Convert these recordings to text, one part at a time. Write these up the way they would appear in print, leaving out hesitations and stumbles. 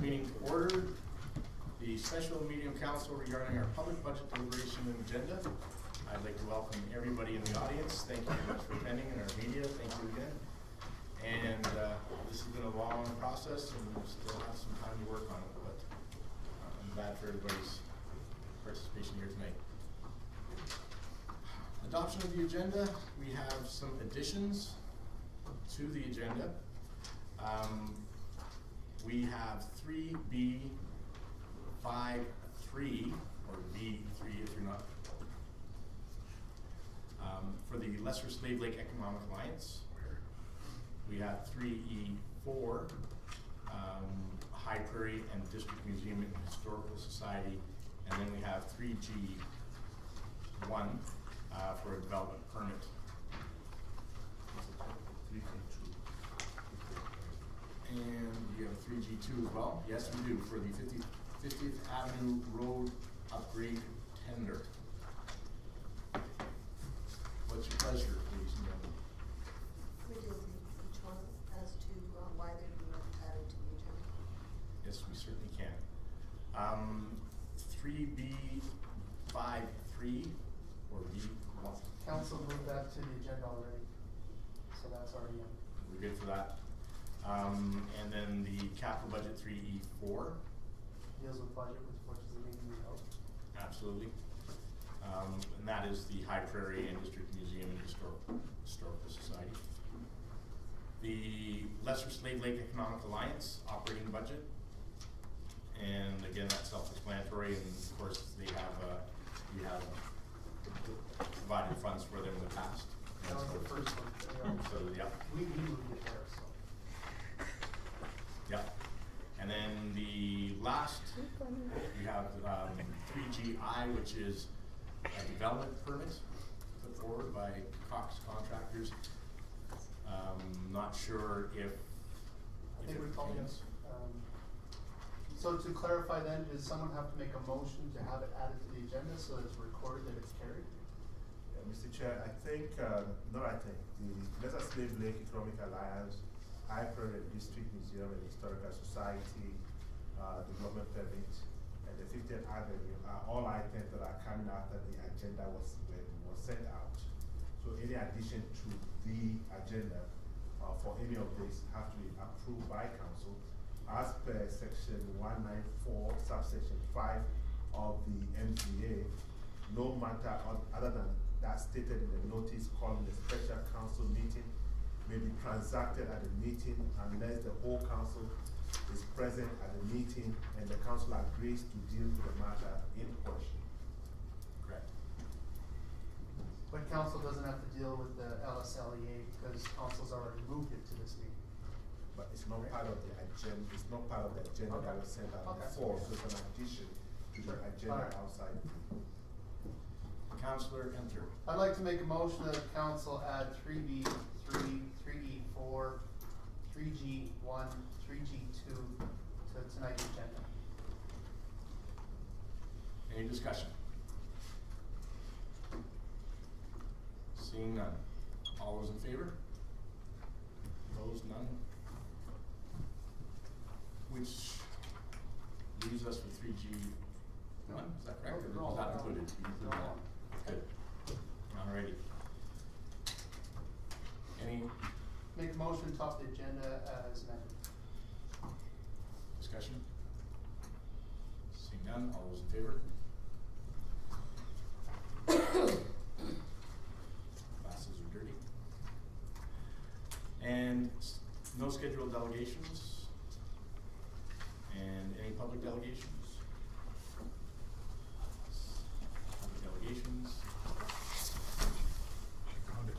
meeting to order. The special meeting of council regarding our public budget deliberation and agenda. I'd like to welcome everybody in the audience. Thank you very much for attending, and our media, thank you again. And this has been a long process and we still have some time to work on it, but I'm glad for everybody's participation here tonight. Adoption of the agenda, we have some additions to the agenda. We have 3B 5.3, or B3 if you're not, for the Lesser Slave Lake Economic Alliance. We have 3E4, High Prairie and District Museum and Historical Society, and then we have 3G1 for a development permit. 3G2. And we have 3G2 as well. Yes, we do, for the 50th Avenue Road upgrade tender. What's your pleasure, ladies and gentlemen? We did each one as to why they're being added to the agenda. Yes, we certainly can. 3B53 or B1. Council moved that to the agenda already, so that's already in. We're good for that. And then the capital budget 3E4. Deals with budget, which is the meeting we held. Absolutely. And that is the High Prairie and District Museum and Historical Society. The Lesser Slave Lake Economic Alliance operating budget. And again, that's self-explanatory, and of course we have provided funds for them in the past. That was the first one. So, yeah. We moved it there, so. Yeah. And then the last, we have 3GI, which is a development permit put forward by Cox Contractors. Not sure if I think it we're calling pertains. So to clarify then, does someone have to make a motion to have it added to the agenda so it's recorded that it's carried? Yeah, Mr. Chair, I think, the Lesser Slave Lake Economic Alliance, High Prairie District Museum and Historical Society, development permit, and the 50th Avenue are all items that are coming after the agenda was sent out. So any addition to the agenda for any of these have to be approved by council as per section 194, subsection 5 of the MCA, no matter other than that stated in the notice calling a special council meeting may be transacted at the meeting unless the whole council is present at the meeting and the council agrees to deal with the matter in question. Correct. But council doesn't have to deal with the LSLEA because council's already moved it to this meeting. But it's not part of the agenda, it's not part of the agenda that was sent out before, so it's an addition to the agenda outside. Councillor Enter. I'd like to make a motion that council add 3B3, 3E4, 3G1, 3G2 to tonight's agenda. Any discussion? Seeing none. All those in favor? Opposed? None? Which leaves us with 3G1, is that correct? Or was that included? You included that? Good. Alrighty. Any Make a motion to top the agenda as amended. discussion? Seeing none, all those in favor? Glasses are dirty. And no scheduled delegations? And any public delegations? Public delegations?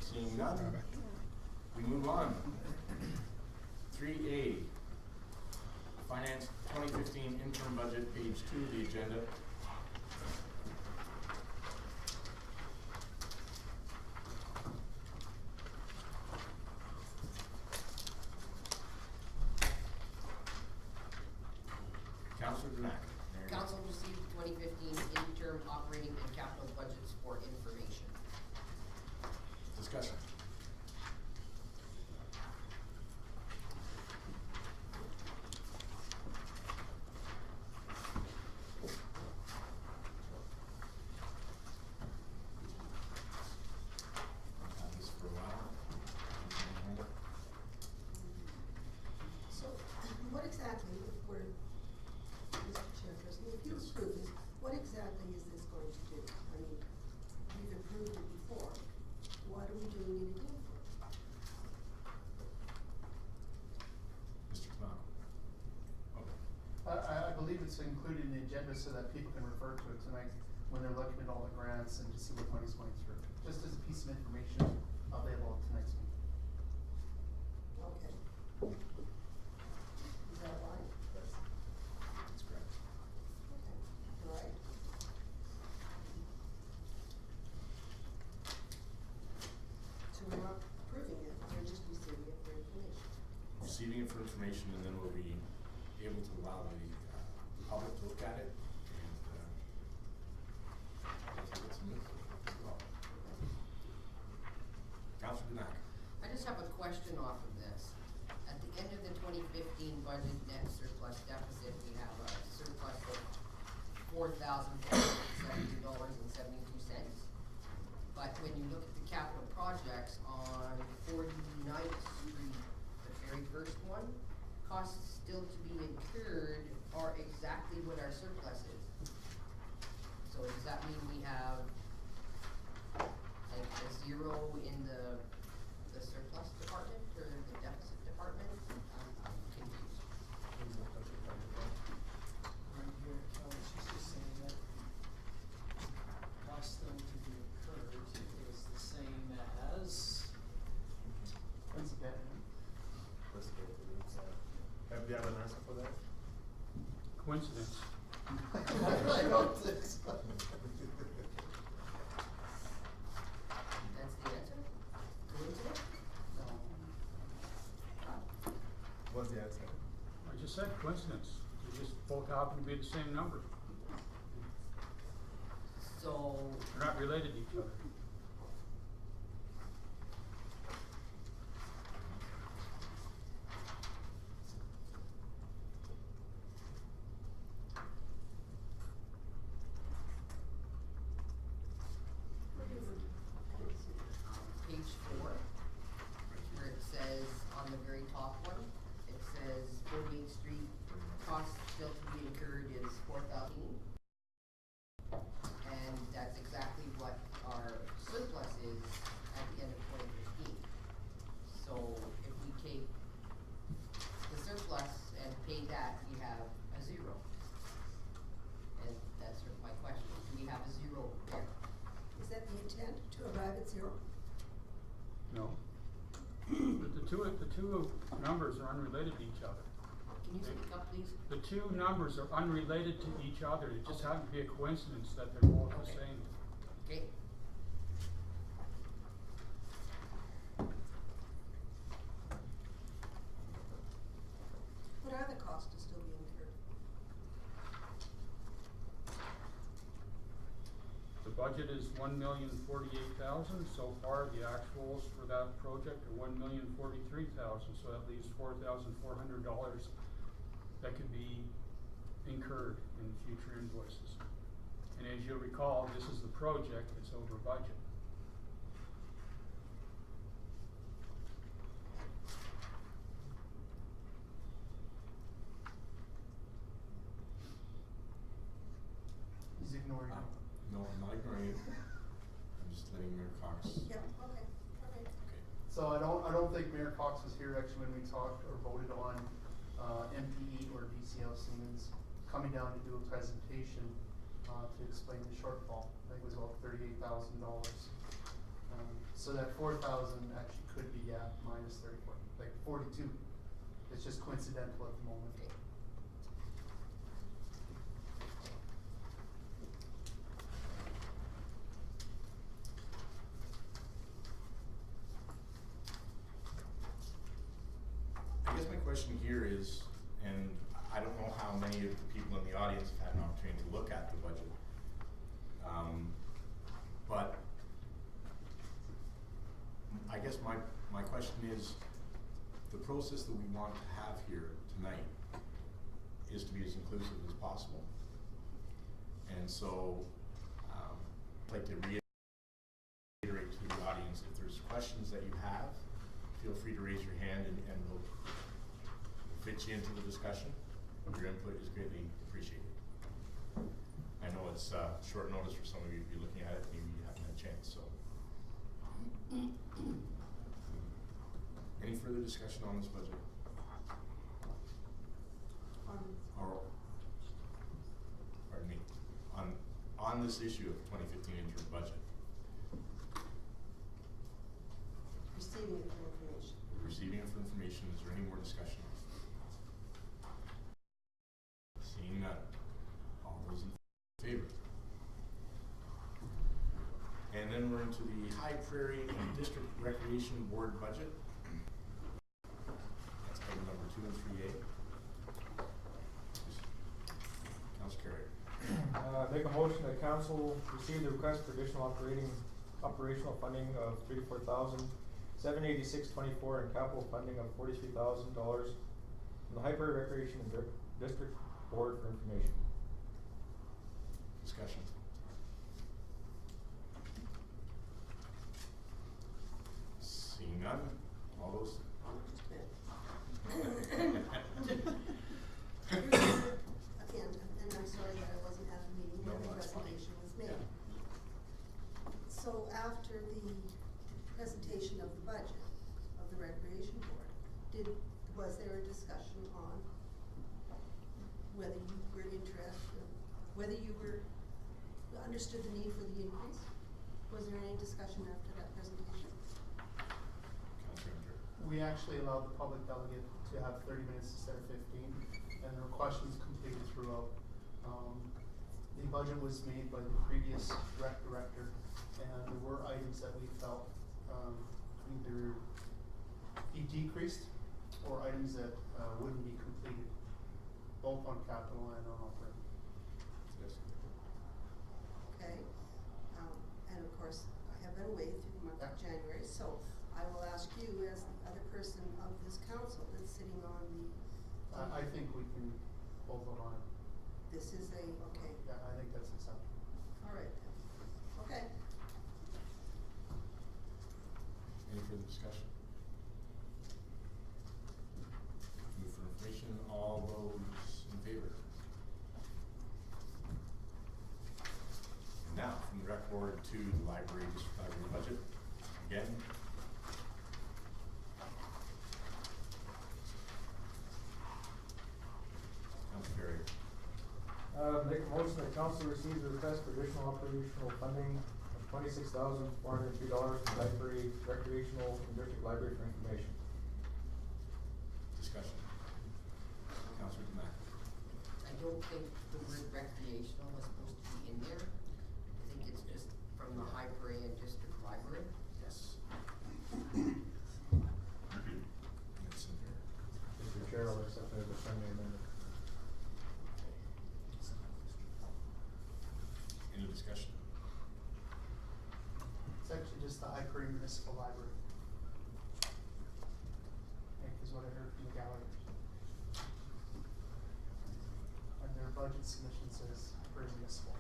Seeing none, we move on. 3A, Finance 2015 Interim Budget, page 2 of the agenda. Councilor Danac. Council received 2015 interim operating and capital budgets for information. Discussion. what exactly, if we're, Mr. Chairperson, if you Yes. approve this, what exactly is this going to do? I mean, we've approved it before, what are we doing it again for? Mr. Tanaka? Okay. I believe it's included in the agenda so that people can refer to it tonight when they're looking at all the grants and to see what money's going through. Just as a piece of information available at tonight's meeting. Okay. Is that right? That's correct. Okay, all right. So we're not approving it, we're just receiving it for information. Receiving it for information, and then we'll be able to allow the public to look at it and hopefully get some input as well. Councilor Dinac? I just have a question off of this. At the end of the 2015 budget net surplus deficit, we have a surplus of $4,470.72. But when you look at the capital projects on 49th Street, the very first one, costs still to be incurred are exactly what our surplus is. So does that mean we have like a zero in the surplus department or the deficit department? I'm confused. Right here, Kelly, she's just saying that cost still to be incurred is the same as, Once again, Let's go to this. Have you have an answer for that? Coincidence. I really hope this. That's the answer? Coincidence? no, What's the answer? I just said coincidence. They just both happen to be the same number. So, They're not related to each other. page 4, where it says, on the very top one, it says 48th Street, costs still to be incurred is $4,000. And that's exactly what our surplus is at the end of 2015. So if we take the surplus and pay that, we have a zero. And that's sort of my question, do we have a zero there? Is that the intent, to arrive at zero? No. The two numbers are unrelated to each other. Can you speak up, please? The two numbers are unrelated to each other. It just happened to be a coincidence that they're both the Okay. same. Okay. What are the costs to still be incurred? The budget is $1,048,000. So far, the actuals for that project are $1,043,000. So that leaves $4,400 that could be incurred in future invoices. And as you'll recall, this is the project that's over budget. He's ignoring you. No, I'm not ignoring you. I'm just letting Mayor Cox. Yeah, okay, all right. Okay. So I don't think Mayor Cox was here actually when we talked or voted on MPE or DCL Siemens coming down to do a presentation to explain the shortfall. I think it was about $38,000. So that 4,000 actually could be minus 34, like 42. It's just coincidental at the moment. Okay. I guess my question here is, and I don't know how many of the people in the audience have had an opportunity to look at the budget. But I guess my question is, the process that we want to have here tonight is to be as inclusive as possible. And so, I'd like to reiterate to the audience, if there's questions that you have, feel free to raise your hand and we'll fit get you into the discussion. Your input is greatly appreciated. I know it's short notice for some of you to be looking at it, maybe you haven't had a chance, so. Any further discussion on this budget? Or, pardon me, on this issue of 2015 interim budget? Receiving it for information. Receiving it for information, is there any more discussion? Seeing none, all those in favor? And then we're into the High Prairie District Recreation Board budget. That's item number 2 and 3A. Councilor Carrier. Make a motion that council receive the request for additional operational funding of $34,786.24 and capital funding of $43,000 from the High Prairie Recreation and District Board for information. Discussion. Seeing none, all those. Again, and I'm sorry that I wasn't at the meeting No, when the that's fine. presentation was made. Yeah. So after the presentation of the budget of the recreation board, was there a discussion on whether you were interested, whether you understood the need for the increase? Was there any discussion after that presentation? Councilor Andrew. We actually allowed the public delegate to have 30 minutes instead of 15, and there were questions completed throughout. The budget was made by the previous rec director, and there were items that we felt either be decreased or items that wouldn't be completed, both on capital and on operating. Yes. Okay, and of course, I have been away through the month of January, so I will ask you as the other person of this council that's sitting on the. I think we can both vote on it. This is okay, Yeah, I think that's acceptable. all right, okay. Any further discussion? Move for information, all those in favor? Now, from the rec board to the library, district library budget, again. Councilor Carrier. Make a motion that council receive the request for additional operational funding of $26,403 from library, recreational, and district library for information. Discussion. Councilor Demack. I don't think the word recreational was supposed to be in there. I think it's just from the High Prairie and District Library. Yes. It's in there. Mr. Chair, I'll accept that as a friendly amendment. Any discussion? It's actually just the High Prairie Municipal Library. I think is what I heard from the gallery. And their budget submission says High Prairie Municipal.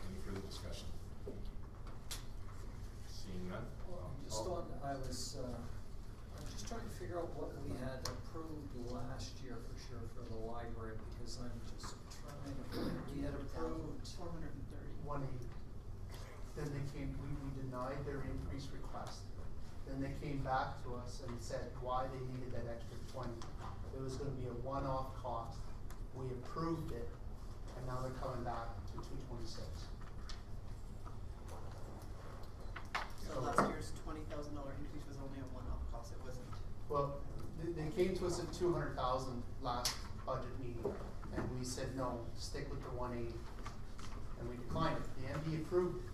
Any further discussion? Seeing none? Well, just Oh. I'm just trying to figure out what we had approved last year for sure for the library, because I'm just trying to, we had approved 430. 180. Then they came, we denied their increase request. Then they came back to us and said why they needed that extra 20. It was gonna be a one-off cost. We approved it, and now they're coming back to 226. So last year's $20,000 increase was only a one-off cost, it wasn't. Well, they came to us at 200,000 last budget meeting, and we said, no, stick with the 180. And we declined it. The MD approved it.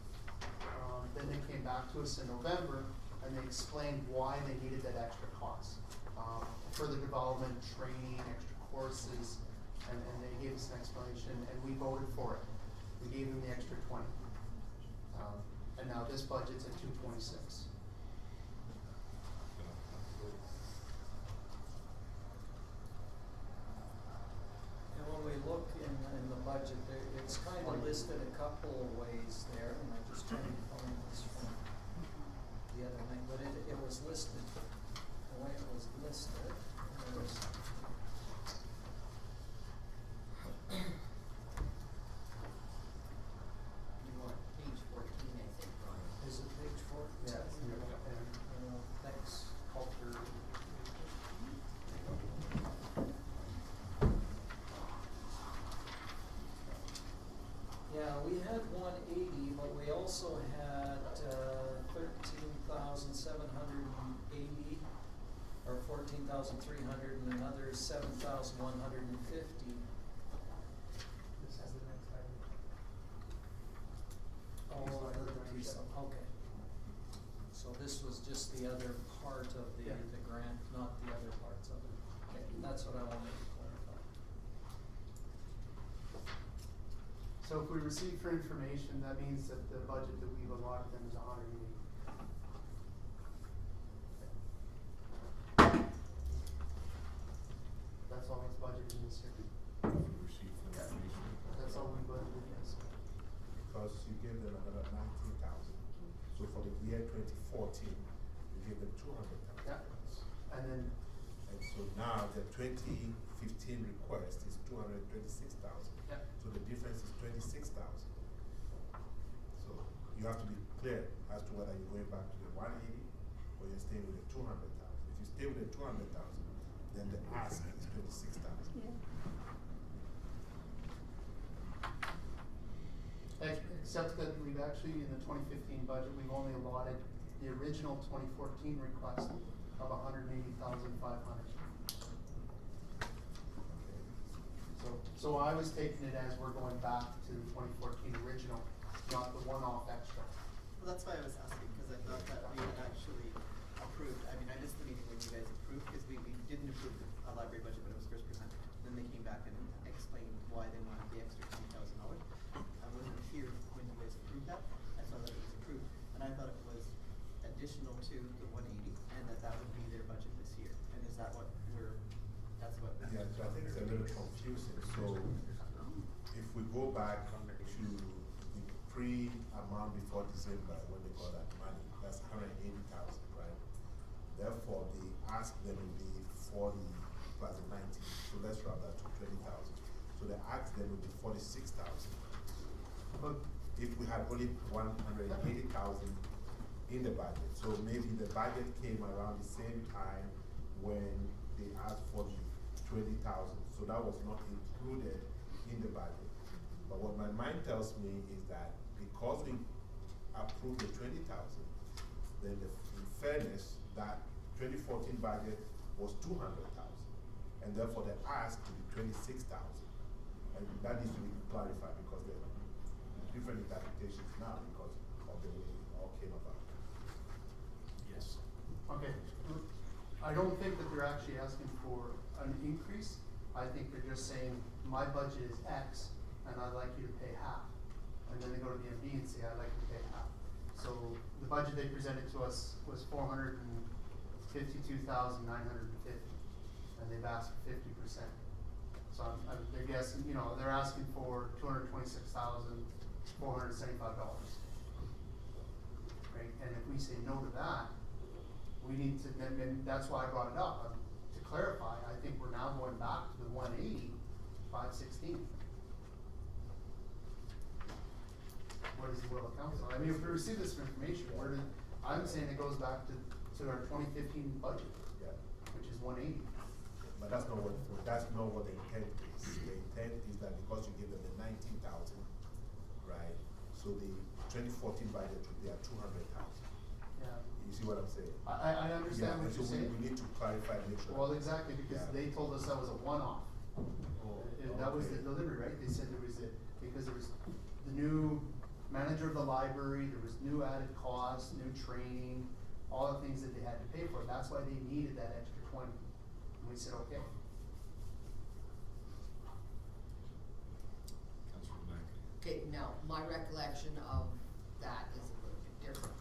Then they came back to us in November, and they explained why they needed that extra cost. Further development, training, extra courses, and they gave us an explanation, and we voted for it. We gave them the extra 20. And now this budget's at 226. And when we look in the budget, it's kind of listed a couple of ways there, and I'm just trying to find this one or 14,300 and another 7,150. This is the next item. Oh, okay. So this was just the other part of the Yeah. grant, not the other parts of it. Okay, that's what I wanted to clarify. So if we receive for information, that means that the budget that we've allotted them is 180. That's all that's budgeted this year. If we receive information. That's all we budgeted, yes. Because you gave them another 19,000. So for the year 2014, you gave them 200,000. Yeah. And then, And so now the 2015 request is 226,000. yeah, So the difference is 26,000. So you have to be clear as to whether you're going back to the 180 or you're staying with the 200,000. If you stay with the 200,000, then the ask is 26,000. except that we've actually, in the 2015 budget, we've only allotted the original 2014 request of 180,500. So I was taking it as we're going back to the 2014 original, not the one-off extra. Well, that's why I was asking, because I thought that we had actually approved, I mean, I missed the meeting when you guys approved, because we didn't approve a library budget when it was first presented. Then they came back and explained why they wanted the extra $20,000. I wasn't here when you guys approved that, I saw that it was approved, and I thought it was additional to the 180, and that would be their budget this year. And is that what that's what? Yeah, so I think it's a little confusing. So if we go back to the pre-amount before December, when they got that money, that's 180,000, right? Therefore, the ask them will be 40 plus the 19. So let's round that to 20,000. So the ask them will be 46,000. But If we had only 180,000 in the budget, so maybe the budget came around the same time when they asked for the 20,000. So that was not included in the budget. But what my mind tells me is that because we approved the 20,000, then in fairness, that 2014 budget was 200,000. And therefore the ask will be 26,000. And that needs to be clarified because there are different interpretations now because of the way it all came about. Yes. okay, I don't think that they're actually asking for an increase. I think they're just saying, my budget is X, and I'd like you to pay half. And then they go to the MD and say, I'd like you to pay half. So the budget they presented to us was 452,950, and they've asked for 50%. So they're guessing, you know, they're asking for $226,475. Right, and if we say no to that, we need to, then that's why I brought it up. To clarify, I think we're now going back to the 180, 516. What is the will of council? I mean, if we receive this information, I'm saying it goes back to our 2015 budget, Yeah. which is 180. But that's not what the intent is. The intent is that because you give them the 19,000, right? So the 2014 budget would be at 200,000. Yeah. You see what I'm saying? I understand what Yeah, you're so saying. we need to clarify and make sure. Well, exactly, because Yeah. they told us that was a one-off. Oh, That was the okay. delivery, right? They said there was because there was the new manager of the library, there was new added costs, new training, all the things that they had to pay for. That's why they needed that extra 20. And we said, okay. Councilor Black. Okay, now, my recollection of that is a little bit different.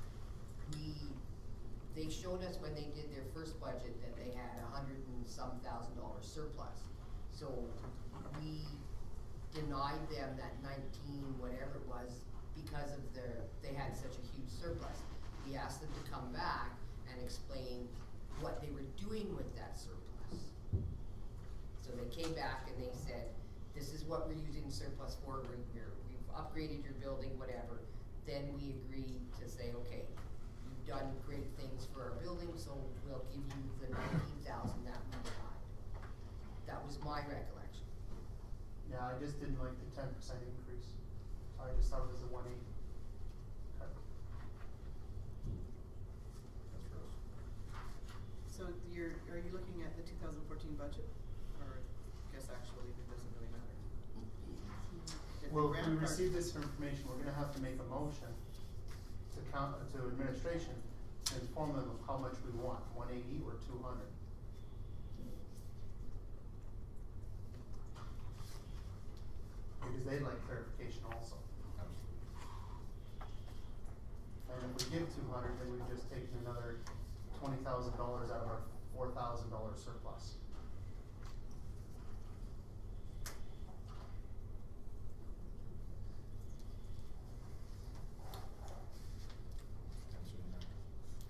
They showed us when they did their first budget that they had $100,000 surplus. So we denied them that 19, whatever it was, because of they had such a huge surplus. We asked them to come back and explain what they were doing with that surplus. So they came back and they said, this is what we're using surplus for, we've upgraded your building, whatever. Then we agreed to say, okay, you've done great things for our building, so we'll give you the 19,000 that we denied. That was my recollection. Yeah, I just didn't like the 10% increase. I just thought it was a 180. Okay. So are Well, if grant we part. receive this information, we're gonna have to make a motion to administration to inform them of how much we want, 180 or 200. Because they'd like clarification also. And if we give 200, then we've just taken another $20,000 out of our $4,000 surplus.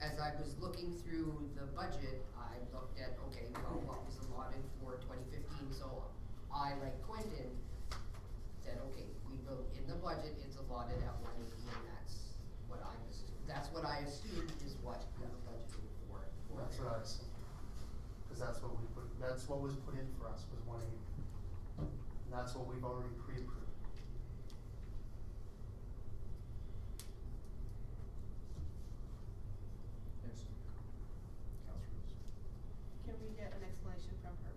As I was looking through the budget, I looked at, okay, well, what was allotted for 2015, so I, like Quentin, said, okay, we will, in the budget, it's allotted at 180, and that's what I assumed is what we were budgeting for. That's what I assumed. Cause that's what was put in for us, was 180. And that's what we've already pre-approved. Yes. Councilor Lewis. Can we get an explanation from her?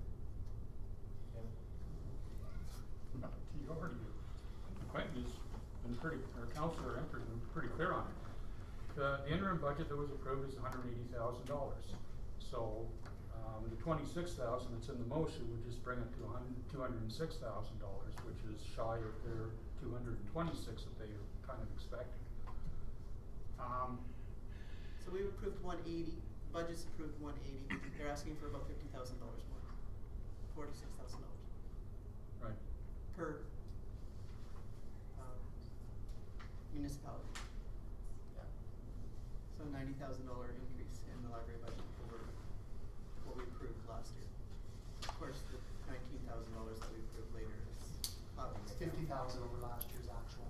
You already do. Quentin has been pretty, or Councilor Emperor's been pretty clear on it. The interim budget that was approved is $180,000. So, the 26,000 that's in the motion would just bring it to $206,000, which is shy of their 226 that they are kind of expecting. So we approved 180, budget's approved 180, they're asking for about $50,000 more, $46,000 Right. per, municipality. Yeah. So $90,000 increase in the library budget over what we approved last year. Of course, the $19,000 that we approved later is probably. It's 50,000 over last year's actual.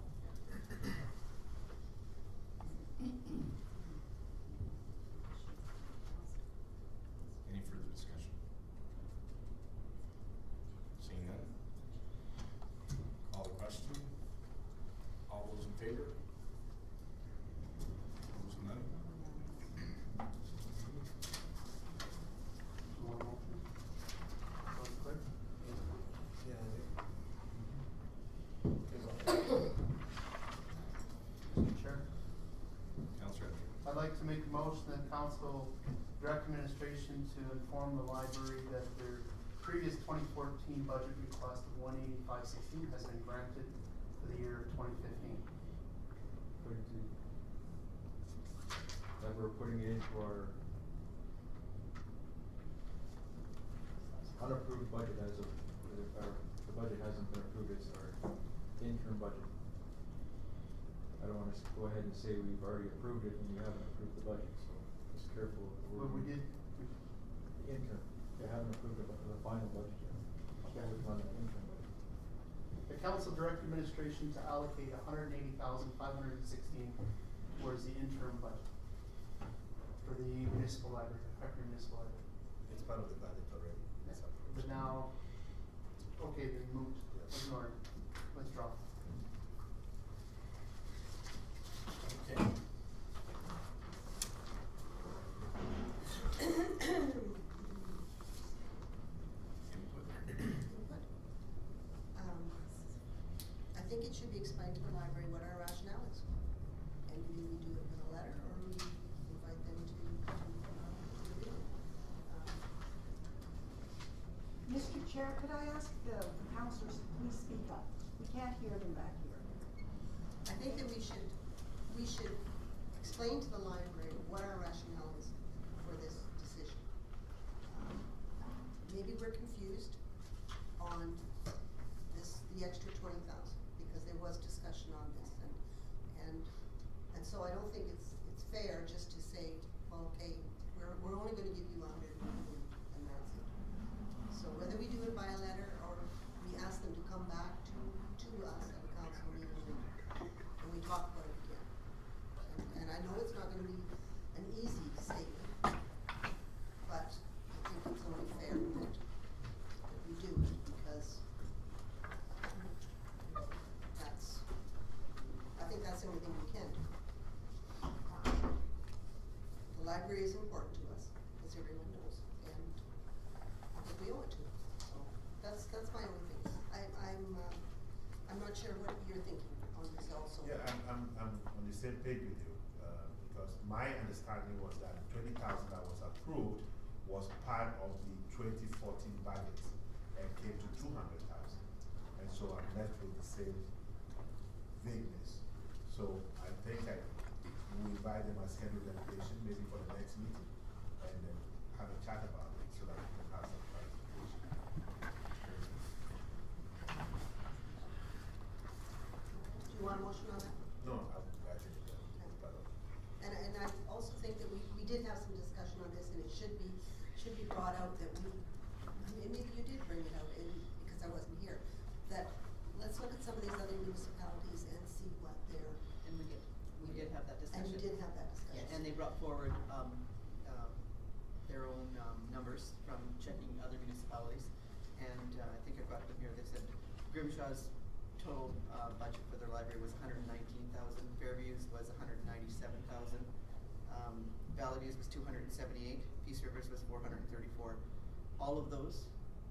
Any further discussion? Seeing none? Call the question. All those in favor? Opposed, none? One motion. Sounds clear? Mr. Chair, Councilor Emperor. I'd like to make a motion that council direct administration to inform the library that their previous 2014 budget request of 185.16 has been granted for the year 2015. Putting to, that we're putting it into our unapproved budget as of, the budget hasn't been approved, it's our interim budget. I don't wanna go ahead and say we've already approved it and we haven't approved the budget, so just careful with the But we wording. did, Interim, they haven't approved the final budget yet. So we're on the interim budget. the council direct administration to allocate 180,516 towards the interim budget for the municipal library, Hector Municipal Library. It's part of the budget already. It's approved. But now, okay, then moved, ignored, withdraw. Okay. Input. I think it should be explained to the library what our rationale is. And do we do it with a letter, or we invite them to review it? Mr. Chair, could I ask the councilors to please speak up? We can't hear them back here. I think that we should explain to the library what our rationale is for this decision. Maybe we're confused on the extra 20,000, because there was discussion on this, and so I don't think it's fair just to say, well, okay, we're only gonna give you 100 and that's it. So whether we do it by a letter or we ask them to come back to us at a council meeting and we talk about it again. And I know it's not gonna be an easy statement, but I think it's only fair that we do it, because I think that's the only thing we can do. The library is important to us, as everyone knows, and I think we owe it to them. So that's my only thing. I'm not not sure what you're thinking on this also. Yeah, I'm on the same page with you, because my understanding was that 20,000 that was approved was part of the 2014 budget and came to 200,000. And so I'm left with the same vagueness. So I think we invite them as head of delegation, maybe for the next meeting, and then have a chat about it so that we can have some clarification. Do you want a motion on that? No, I think that's part of it. And I also think that we did have some discussion on this, and it should be brought out that we, and maybe you did bring it out in, because I wasn't here, that let's look at some of these other municipalities and see what they're. And we did have that And discussion. we did have that discussion. Yeah, and they brought forward, their own, numbers from checking other municipalities. And, I think I've got them here, they said Grimshaw's total, budget for their library was $119,000, Fairview's was $197,000, Valley View's was $278,000, Peace Rivers was $434,000. All of those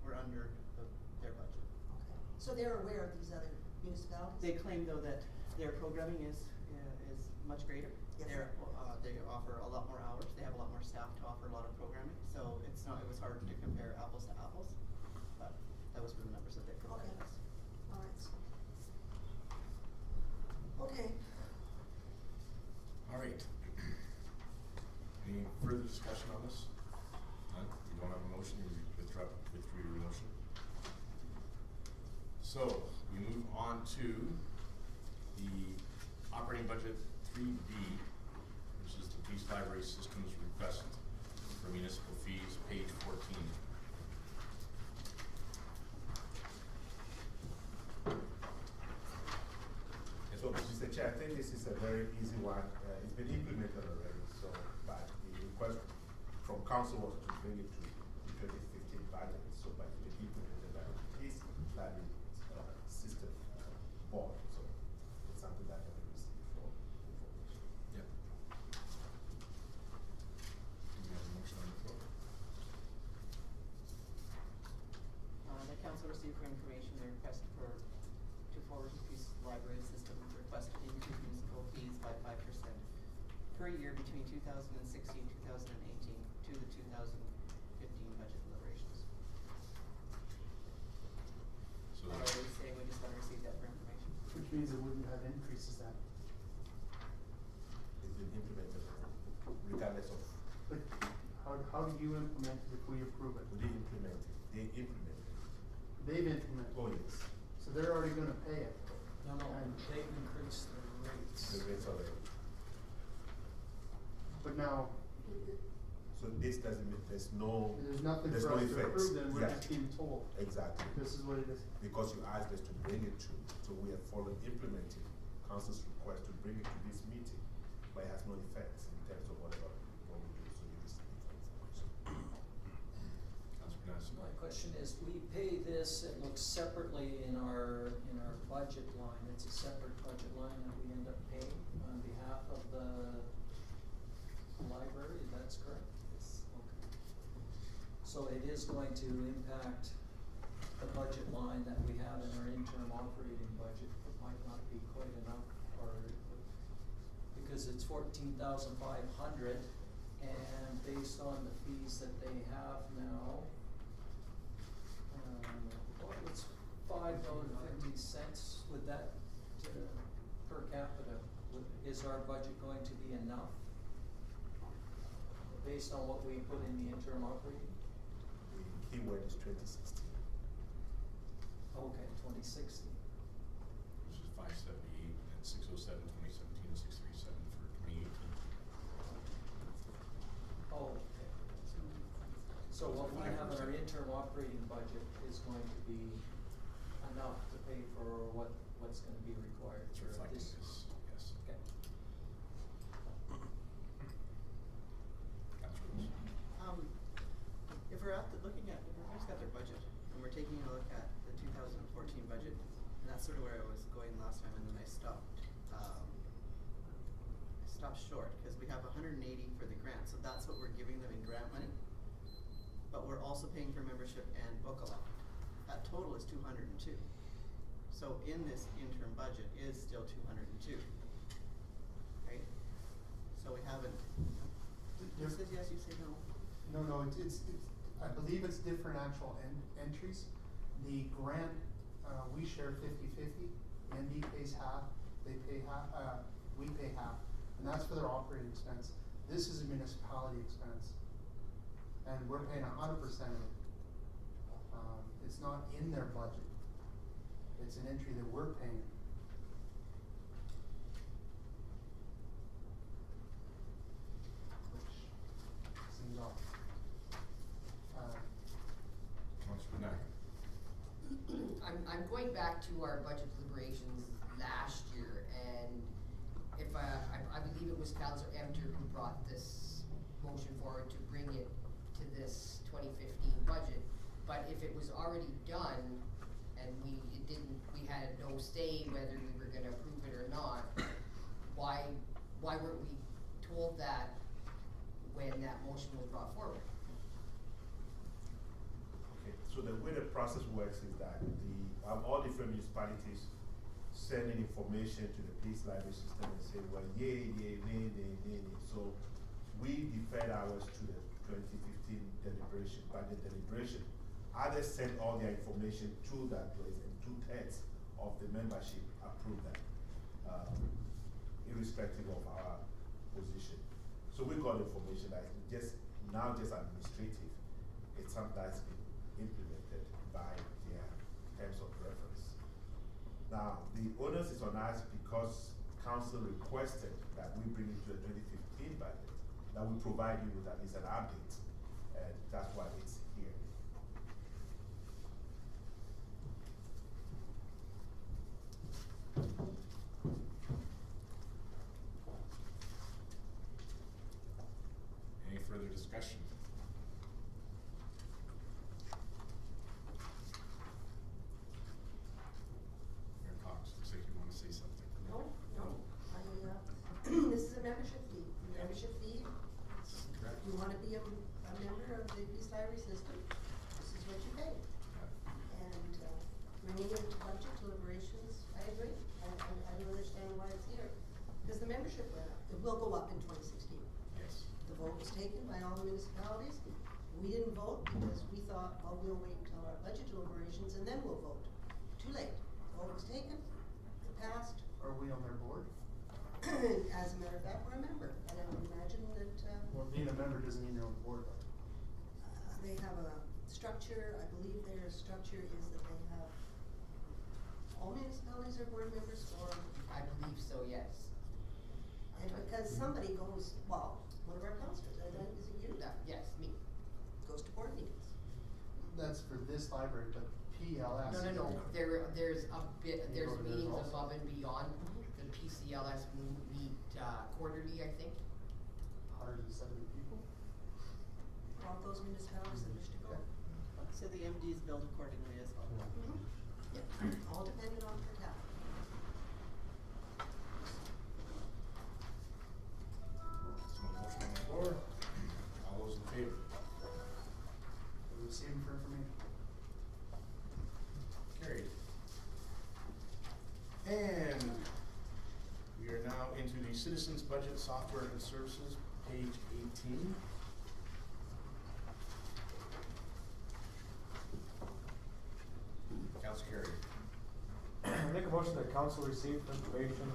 were under their budget. Okay, so they're aware of these other municipalities? They claim though that their programming is much greater. Yes. They offer a lot more hours, they have a lot more staff to offer a lot of programming, so it was hard to compare apples to apples, but that was the numbers that they provided Okay. us. All right. Okay. All right. Any further discussion on this? None? You don't have a motion, you withdrew your motion? So, we move on to the operating budget 3B, which is the Police Library Systems request for municipal fees, page 14. So, Mr. Chair, I think this is a very easy one. It's been implemented already, so, but the request from council was to bring it to the 2015 budget, so, but it's been implemented by the Police Library System Board, so it's something that can be received for information. Yep. Do we have a motion on the floor? The council received for information the request to forward to Peace Library System request to increase municipal fees by 5% per year between 2016 and 2018 to the 2015 budget deliberations. So What are we saying? We just want to receive that for information. Which means it wouldn't have increases then. It's been implemented regardless of, But how do you implement it if we approve it? we didn't implement it, they implemented it. They've implemented Oh, it, yes, so they're already gonna pay it. No, And- they've increased their rates. the rates already. But now, So this doesn't mean, there's no nothing for us to effects. approve then, we're Yeah. just being told, Exactly. this is what it is. Because you asked us to bring it to, so we have followed implementing council's request to bring it to this meeting, but it has no effects in terms of whatever what we do, so you receive information. Councilor Canasi. My question is, we pay this, it looks separately in our budget line, it's a separate budget line that we end up paying on behalf of the library, that's correct? Yes. Okay. So it is going to impact the budget line that we have in our interim operating budget. It might not be quite enough, or, because it's 14,500, and based on the fees that they have now, what was $5.50 with that, per capita, is our budget going to be enough? Based on what we put in the interim operating? The keyword is 2016. Okay, 2060. Which is 578 and 607, 2017, and 637 for 2018. Oh, okay. So what we have in our interim operating budget is going to be enough to pay for what's gonna be required It's for reflecting this? this, yes. Okay. Councilor Wilson. If we're looking at, if everybody's got their budget, and we're taking a look at the 2014 budget, and that's sort of where I was going last time, and then I stopped short, because we have 180 for the grant, so that's what we're giving them in grant money. But we're also paying for membership and book allowance. That total is 202. So in this interim budget is still 202, right? So we haven't, you said yes, you said no. No, it's, I believe it's different actual entries. The grant, we share 50/50, ND pays half, they pay half, we pay half, and that's for their operating expense. This is a municipality expense, and we're paying 100% of it. It's not in their budget, it's an entry that we're paying. Which seems off. Councilor Knack. I'm going back to our budget deliberations last year, and if I believe it was Councilor Emter who brought this motion forward to bring it to this 2015 budget. But if it was already done, and we had no say whether we were gonna approve it or not, why weren't we told that when that motion was brought forward? Okay, so the way the process works is that all different municipalities send in information to the Peace Library System and say, well, yay, nay, nay, nay. So we deferred ours to the 2015 deliberation, budget deliberation. Others sent all their information to that place, and 2/3 of the membership approved that, irrespective of our position. So we got information that is just administrative. It's something that's been implemented by their terms of reference. Now, the onus is on us because council requested that we bring it to the 2015 budget, that we provide you with at least an update, and that's why it's here. Any further discussion? Mayor Cox, looks like you want to say something. No, this is a membership fee. Membership fee, Correct? you wanna be a member of the Peace Library System, this is what you pay. And, bringing it to budget deliberations, I agree, I don't understand why it's here. Because the membership went up, it will go up in 2016. Yes. The vote was taken by all the municipalities, we didn't vote because we thought, well, we'll wait until our budget deliberations and then we'll vote. Too late, the vote was taken, it passed. Are we on their board? As a matter of fact, we're a member, and I would imagine that, Well, being a member doesn't mean you're on the board though. they have a structure, I believe their structure is that they have, all municipalities are board members, or, I believe so, yes. and because somebody goes, well, one of our counselors, is it you? Yes, me. Goes to board meetings. That's for this library, but PLS. No, there's a bit, there's Over there meetings also. above and beyond, the PCLS meet quarterly, I think. 170 people? All those municipalities that wish to go. So the MDs billed accordingly as well. Mhm. Yeah, all dependent on per capita. So a motion on the floor, all those in favor? We're receiving for information. Carried. And we are now into the Citizens Budget Software and Services, page 18. Council carried. I make a motion that council receive for information,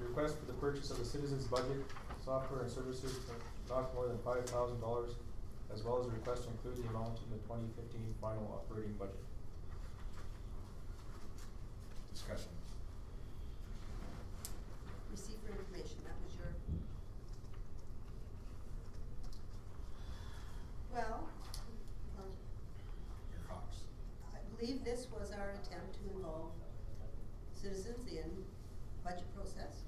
request for the purchase of the citizens budget, software and services for not more than $5,000, as well as a request to include the amount in the 2015 final operating budget. Discussion. Receive for information, that was your. Well, Mayor Cox. I believe this was our attempt to involve citizens in budget process.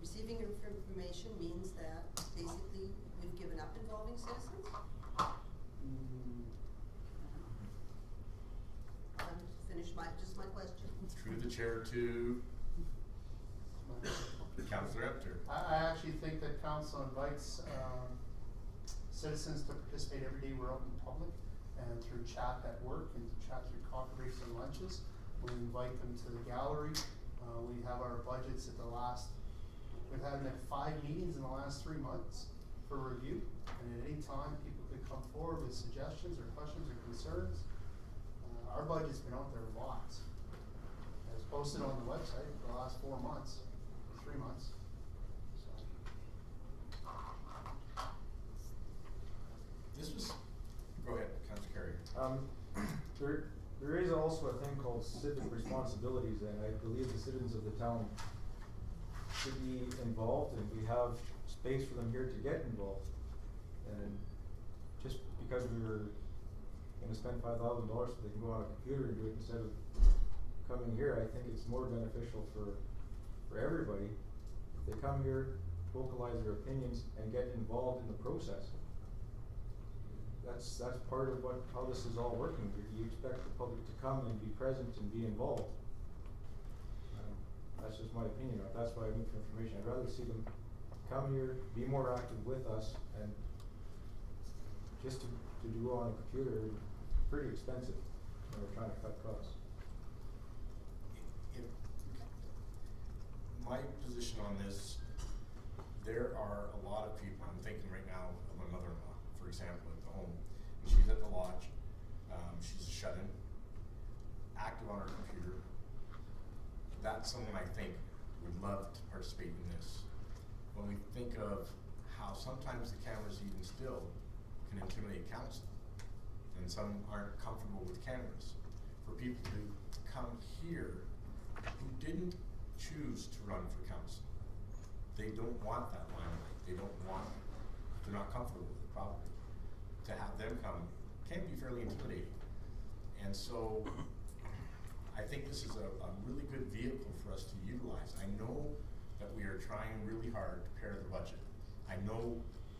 Receiving information means that basically we've given up involving citizens. I'm finished just my question. Through the chair to Councilor Epter. I actually think that council invites, citizens to participate every day we're out in public and through chat at work and chat through coffee breaks and lunches. We invite them to the gallery. We have our budgets at the last, we've had them at 5 meetings in the last 3 months for review. And at any time, people could come forward with suggestions or questions or concerns. Our budget's been out there lots. It's posted on the website for the last 4 months, 3 months. So. This was, go ahead, Councilor Carrier. There is also a thing called civic responsibilities, and I believe the citizens of the town should be involved, and we have space for them here to get involved. And just because we were gonna spend $5,000 so they can go on a computer and do it instead of coming here, I think it's more beneficial for everybody. If they come here, vocalize their opinions, and get involved in the process. That's part of how this is all working. You expect the public to come and be present and be involved. That's just my opinion. That's why I need for information. I'd rather see them come here, be more active with us, and just to do on a computer, pretty expensive when we're trying to cut costs. My position on this, there are a lot of people, I'm thinking right now of my mother-in-law, for example, at the home, and she's at the lodge, she's a shut-in, active on her computer. That's someone I think would love to participate in this. When we think of how sometimes the cameras even still can intimidate council, and some aren't comfortable with cameras, for people to come here who didn't choose to run for council. They don't want that limelight. They don't want it. They're not comfortable with it, probably. To have them come can be fairly intimidating. And so I think this is a really good vehicle for us to utilize. I know that we are trying really hard to pare the budget. I know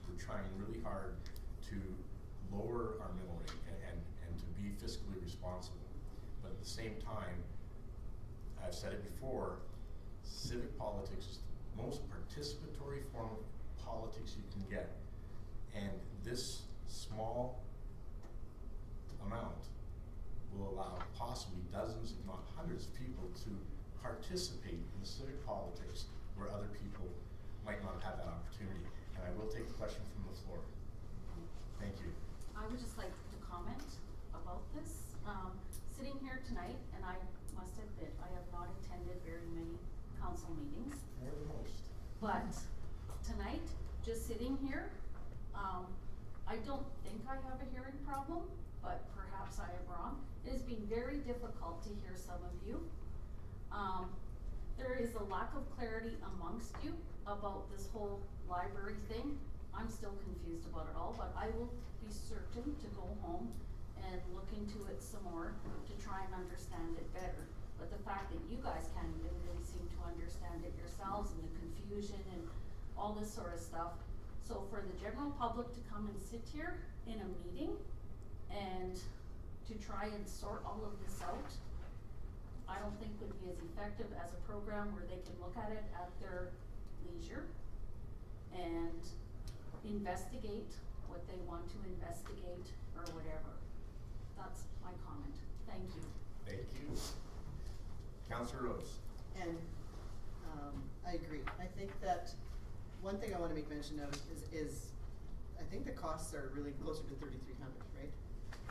we're trying really hard to lower our mill rate and to be fiscally responsible. But at the same time, I've said it before, civic politics is the most participatory form of politics you can get. And this small amount will allow possibly dozens, if not hundreds of people to participate in the civic politics where other people might not have that opportunity. And I will take the question from the floor. Thank you. I would just like to comment about this. Sitting here tonight, and I must admit, I have not attended very many council meetings. More than most. But tonight, just sitting here, I don't think I have a hearing problem, but perhaps I am wrong. It has been very difficult to hear some of you. There is a lack of clarity amongst you about this whole library thing. I'm still confused about it all, but I will be certain to go home and look into it some more to try and understand it better. But the fact that you guys can't even really seem to understand it yourselves, and the confusion and all this sort of stuff. So for the general public to come and sit here in a meeting and to try and sort all of this out, I don't think would be as effective as a program where they can look at it at their leisure and investigate what they want to investigate or whatever. That's my comment. Thank you. Thank you. Councilor Rose. And I agree. I think that one thing I want to make mention of is I think the costs are really closer to $3,300, right?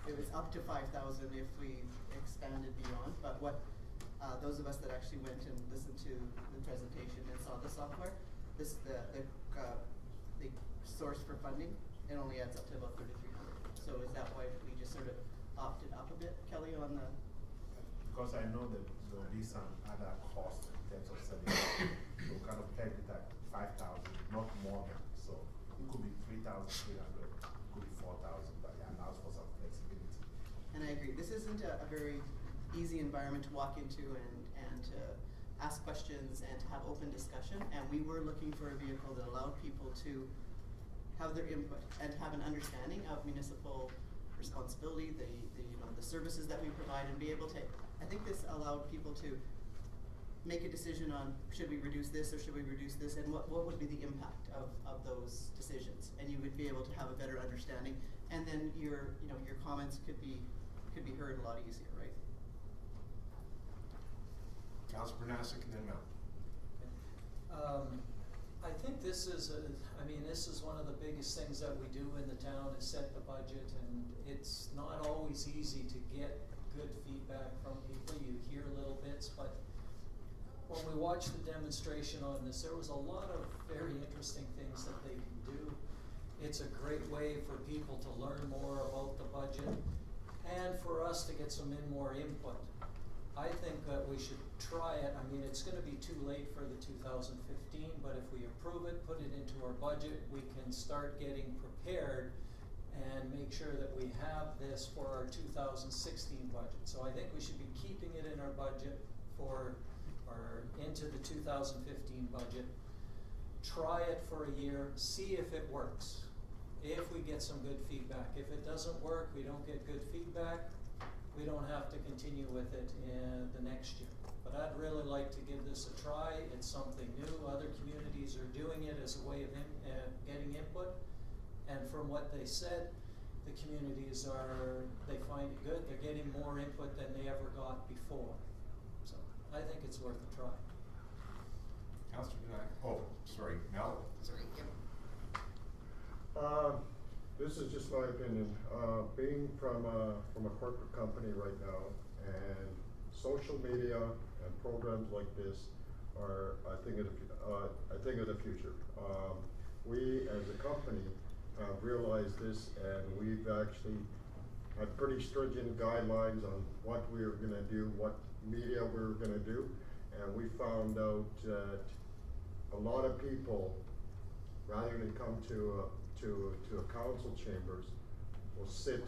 It was up to $5,000 if we expanded beyond, but what those of us that actually went and listened to the presentation and saw the software, this the source for funding, it only adds up to about $3,300. So is that why we just sort of opted up a bit, Kelly, on the? Because I know that there will be some other costs in terms of selling. So kind of peg it at 5,000, not more than. So it could be 3,300, it could be 4,000, but yeah, allows for some flexibility. And I agree. This isn't a very easy environment to walk into and to ask questions and to have open discussion. And we were looking for a vehicle that allowed people to have their input and have an understanding of municipal responsibility, the services that we provide, and be able to, I think this allowed people to make a decision on should we reduce this or should we reduce this, and what would be the impact of those decisions, and you would be able to have a better understanding, and then your comments could be heard a lot easier, right? Councilor Pronasek and then Mel. I think this is this is one of the biggest things that we do in the town is set the budget, and it's not always easy to get good feedback from people. You hear little bits, but when we watched the demonstration on this, there was a lot of very interesting things that they can do. It's a great way for people to learn more about the budget and for us to get more input. I think that we should try it. I mean, it's gonna be too late for the 2015, but if we approve it, put it into our budget, we can start getting prepared and make sure that we have this for our 2016 budget. So I think we should be keeping it in our budget for into the 2015 budget. Try it for a year, see if it works. If we get some good feedback. If it doesn't work, we don't get good feedback, we don't have to continue with it in the next year. But I'd really like to give this a try. It's something new. Other communities are doing it as a way of getting input. And from what they said, the communities they find it good. They're getting more input than they ever got before. So I think it's worth a try. Councilor Pronasek. Oh, sorry, Mel. Sorry, yep. This is just my opinion. Being from a corporate company right now, and social media and programs like this are, I think of the future. We as a company have realized this, and we've actually had pretty stringent guidelines on what we were going to do, what media we were going to do, and we found out that a lot of people, rather than come to a council chambers, will sit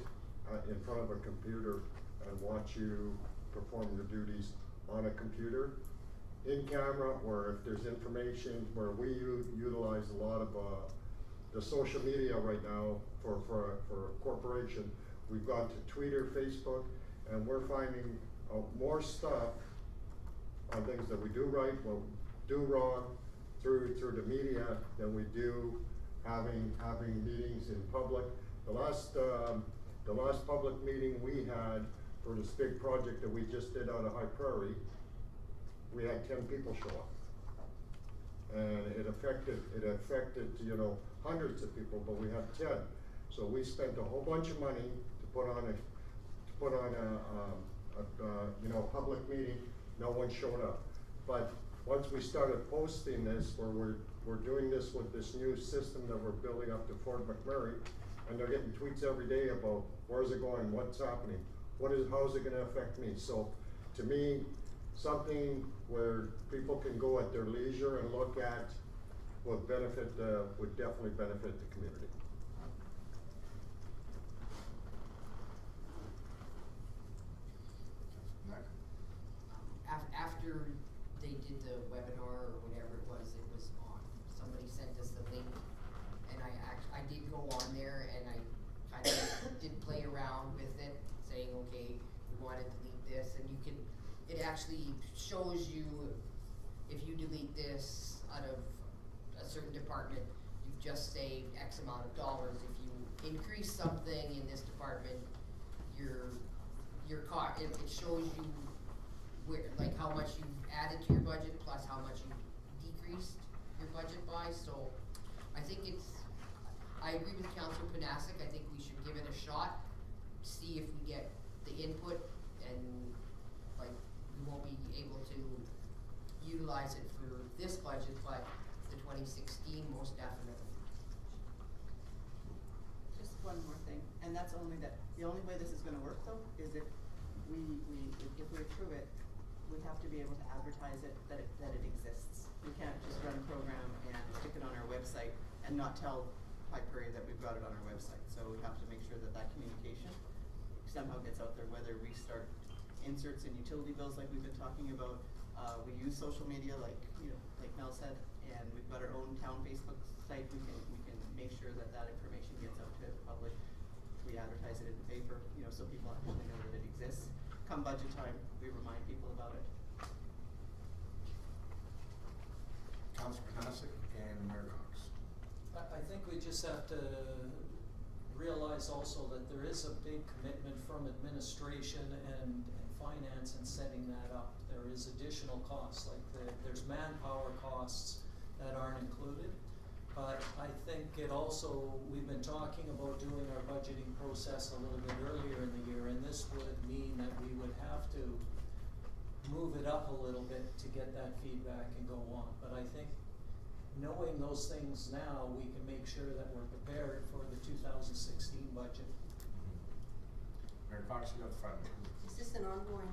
in front of a computer and watch you perform your duties on a computer, in camera, or if there's information where we utilize a lot of the social media right now for a corporation. We've gone to Twitter, Facebook, and we're finding more stuff on things that we do right, what we do wrong through the media than we do having meetings in public. The last public meeting we had for this big project that we just did out of High Prairie, we had 10 people show up. And it affected hundreds of people, but we had 10. So we spent a whole bunch of money to put on a public meeting. No one showed up. But once we started posting this, where we're doing this with this new system that we're building up to Fort McMurray, and they're getting tweets every day about where's it going, what's happening, how's it gonna affect me. So to me, something where people can go at their leisure and look at would definitely benefit the community. After they did the webinar or whatever it was on, somebody sent us the link, and I did go on there and I kind of did play around with it, saying, okay, we want to delete this, and it actually shows you if you delete this out of a certain department, you've just saved X amount of dollars. If you increase something in this department, it shows you how much you've added to your budget plus how much you've decreased your budget by. So I think I agree with Councilor Pronasek. I think we should give it a shot, see if we get the input, and we won't be able to utilize it for this budget, but the 2016 most definitely. Just one more thing, and that's only that, the only way this is gonna work though, is if we approve it, we have to be able to advertise it, that it exists. We can't just run a program and stick it on our website and not tell High Prairie that we've got it on our website. So we have to make sure that communication somehow gets out there, whether we start inserts in utility bills like we've been talking about. We use social media like Mel said, and we've got our own town Facebook site. We can make sure that information gets out to the public. We advertise it in the paper, so people actually know that it exists. Come budget time, we remind people about it. Councilor Pronasek and Mayor Cox. I think we just have to realize also that there is a big commitment from administration and finance and setting that up. There is additional costs, like there's manpower costs that aren't included. But I think it also, we've been talking about doing our budgeting process a little bit earlier in the year, and this would mean that we would have to move it up a little bit to get that feedback and go on. But I think knowing those things now, we can make sure that we're prepared for the 2016 budget. Mayor Cox, you up front. Is this an ongoing,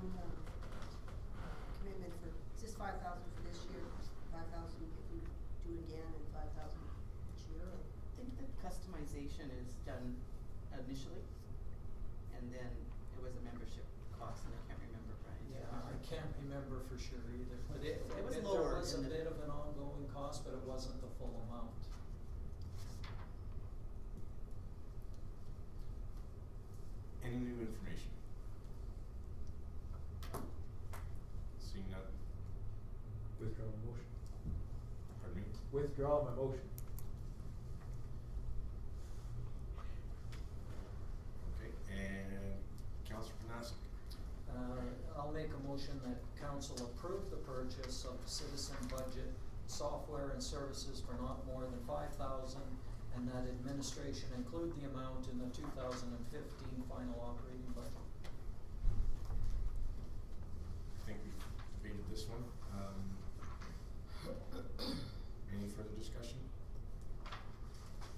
commitment for, is this 5,000 for this year, 5,000 if we do it again, and 5,000 each year? Or? I think the customization is done initially, and then it was a membership cost, and I can't remember, Brian. do you Yeah, I remember? can't remember for sure either, but it was there lower was a in the- bit of an ongoing cost, but it wasn't the full amount. Any new information? Seeing none, Withdraw my motion. pardon me? Withdraw my motion. Okay, and Councilor Panasik. I'll make a motion that council approve the purchase of citizen budget software and services for not more than 5,000, and that administration include the amount in the 2015 final operating budget. I think we've debated this one. Any further discussion?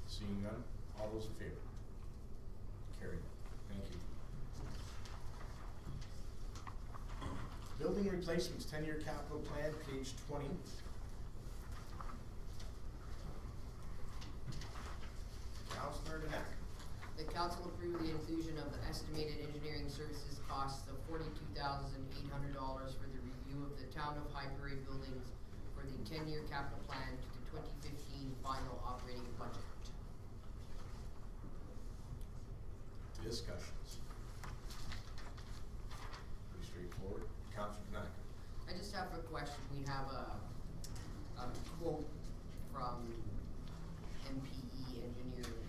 Seeing none, all those in favor? Carried. Thank you. Building replacements, 10-year capital plan, page 20. Councilor Dinac. The council approved the inclusion of the estimated engineering services costs of $42,800 for the review of the town of Highbury buildings for the 10-year capital plan to the 2015 final operating budget. Discussions. Pretty straightforward. Councilor Dinac. I just have a question. We have a quote from MPE Engineering.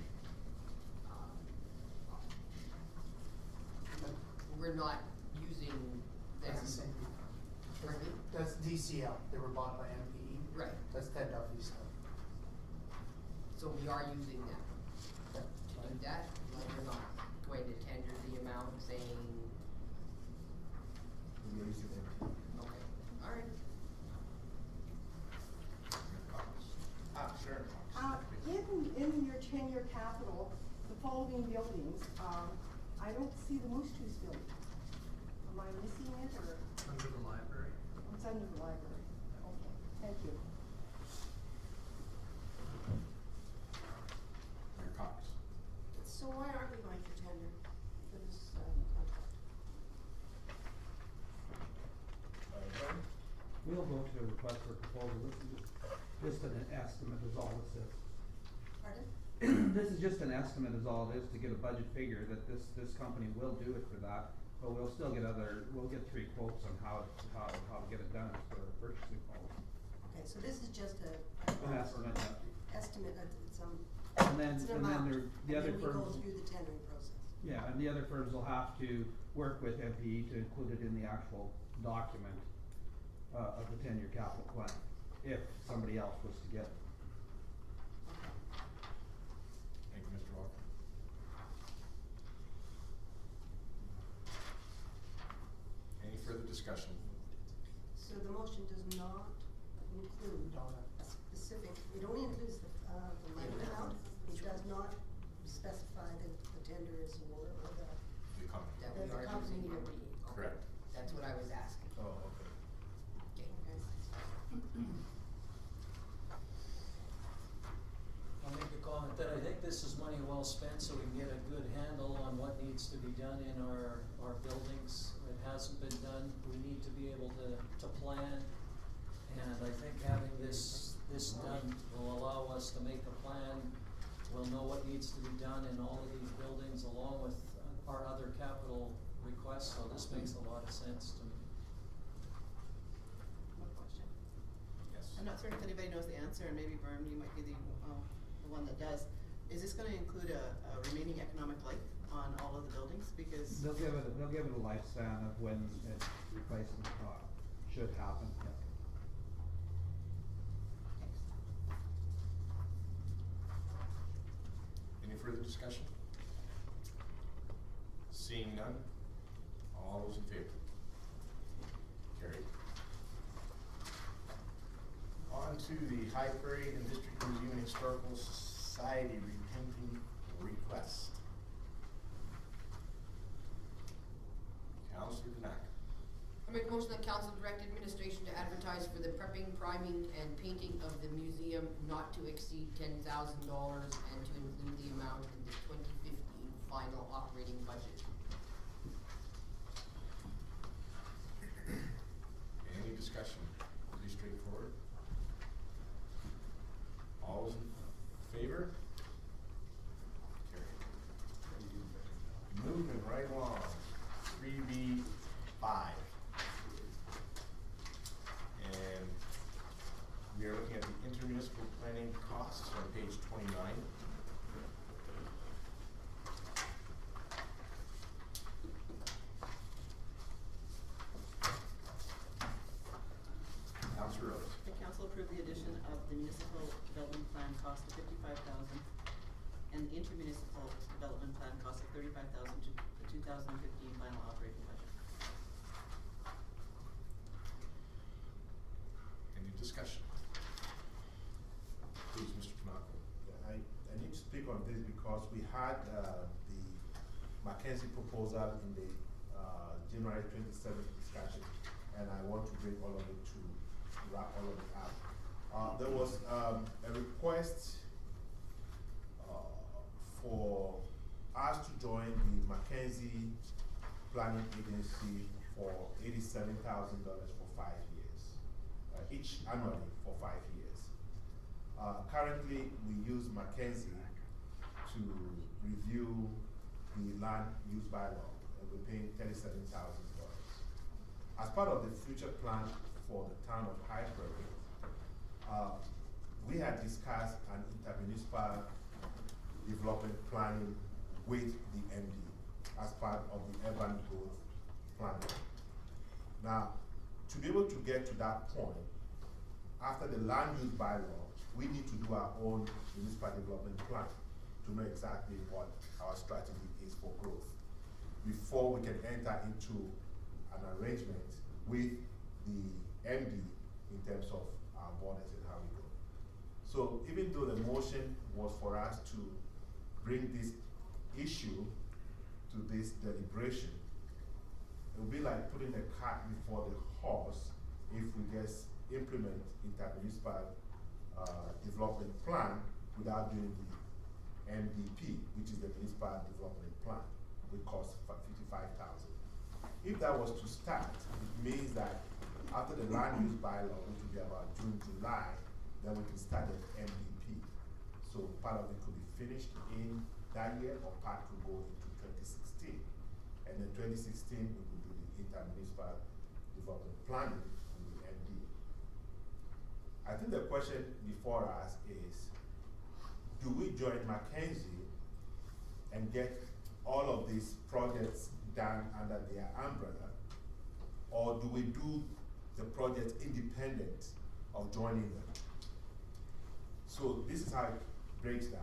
We're not using them. That's the same. Pardon me? That's DCL, they were bought by MPE. Right. That's Ted Duffy's stuff. So we are using them to do that, like we're not going to tender the amount saying, We're using it. okay, alright. Sharon Cox. In your 10-year capital, the following buildings, I don't see the Moose Tooth building. Am I missing it, or? Under the library. It's under the library. Okay, thank you. Mayor Cox. So why aren't we going for tender for this, contract? Glenn? We'll go to request for proposal, this is just an estimate is all this is. Pardon? This is just an estimate is all it is to get a budget figure that this company will do it for that, but we'll still get we'll get 3 quotes on how to get it done for the purchasing policy. Okay, so this is just An estimate, yeah. estimate of some, And then, it's an and then amount, there, the other and then we go firms, through the tendering process. yeah, and the other firms will have to work with MPE to include it in the actual document, of the 10-year capital plan, if somebody else was to get it. Thank you, Mr. Walker. Any further discussion? So the motion does not include a specific, it only includes the money amount, it does not specify that the tender is award or the, The company. That That we the are company using will MPE. be. Okay. Correct. That's what I was asking. Oh, okay. Okay. I'll make a comment that I think this is money well spent, so we can get a good handle on what needs to be done in our buildings. It hasn't been done, we need to be able to plan, and I think having this done will allow us to make a plan. We'll know what needs to be done in all of these buildings along with our other capital requests, so this makes a lot of sense to me. One question. Yes. I'm not certain if anybody knows the answer, and maybe Berm, you might be the one that does. Is this gonna include a remaining economic life on all of the buildings, because. They'll give it a lifespan of when its replacement, should happen, yeah. Any further discussion? Seeing none, all those in favor? Carried. On to the High Prairie and District Museum and Historical Society repainting request. Councilor Dinac. I make a motion that council direct administration to advertise for the prepping, priming, and painting of the museum not to exceed $10,000 and to include the amount in the 2015 final operating budget. Any discussion? Pretty straightforward. All those in favor? Carried. Moving right along, 3B5. And we are looking at the intermunicipal planning costs on page 29. Councilor Rose. The council approved the addition of the municipal development plan cost of $55,000 and the intermunicipal development plan cost of $35,000 to the 2015 final operating budget. Any discussion? Please, Mr. Knopf. Yeah, I need to speak on this because we had the Mackenzie proposal in the January 27th discussion, and I want to bring all of it to wrap all of it up. There was a request for us to join the Mackenzie Planning Agency for $87,000 for 5 years, each annually for 5 years. Currently, we use Mackenzie to review the land use bylaw, and we're paying $37,000. As part of the future plan for the town of High Prairie, we had discussed an intermunicipal development planning with the MD as part of the urban growth planning. Now, to be able to get to that point, after the land use bylaw, we need to do our own municipal development plan to know exactly what our strategy is for growth before we can enter into an arrangement with the MD in terms of our borders and how we go. So even though the motion was for us to bring this issue to this deliberation, it would be like putting the cart before the horse if we just implement intermunicipal development plan without doing the MDP, which is the municipal development plan, which costs $55,000. If that was to start, it means that after the land use bylaw, which will be about June, July, then we can start the MDP. So part of it could be finished in that year, or part could go into 2016. And in 2016, we could do the intermunicipal development planning with the MD. I think the question before us is, do we join Mackenzie and get all of these projects done under their umbrella, or do we do the projects independent of joining them? So this is how it breaks down.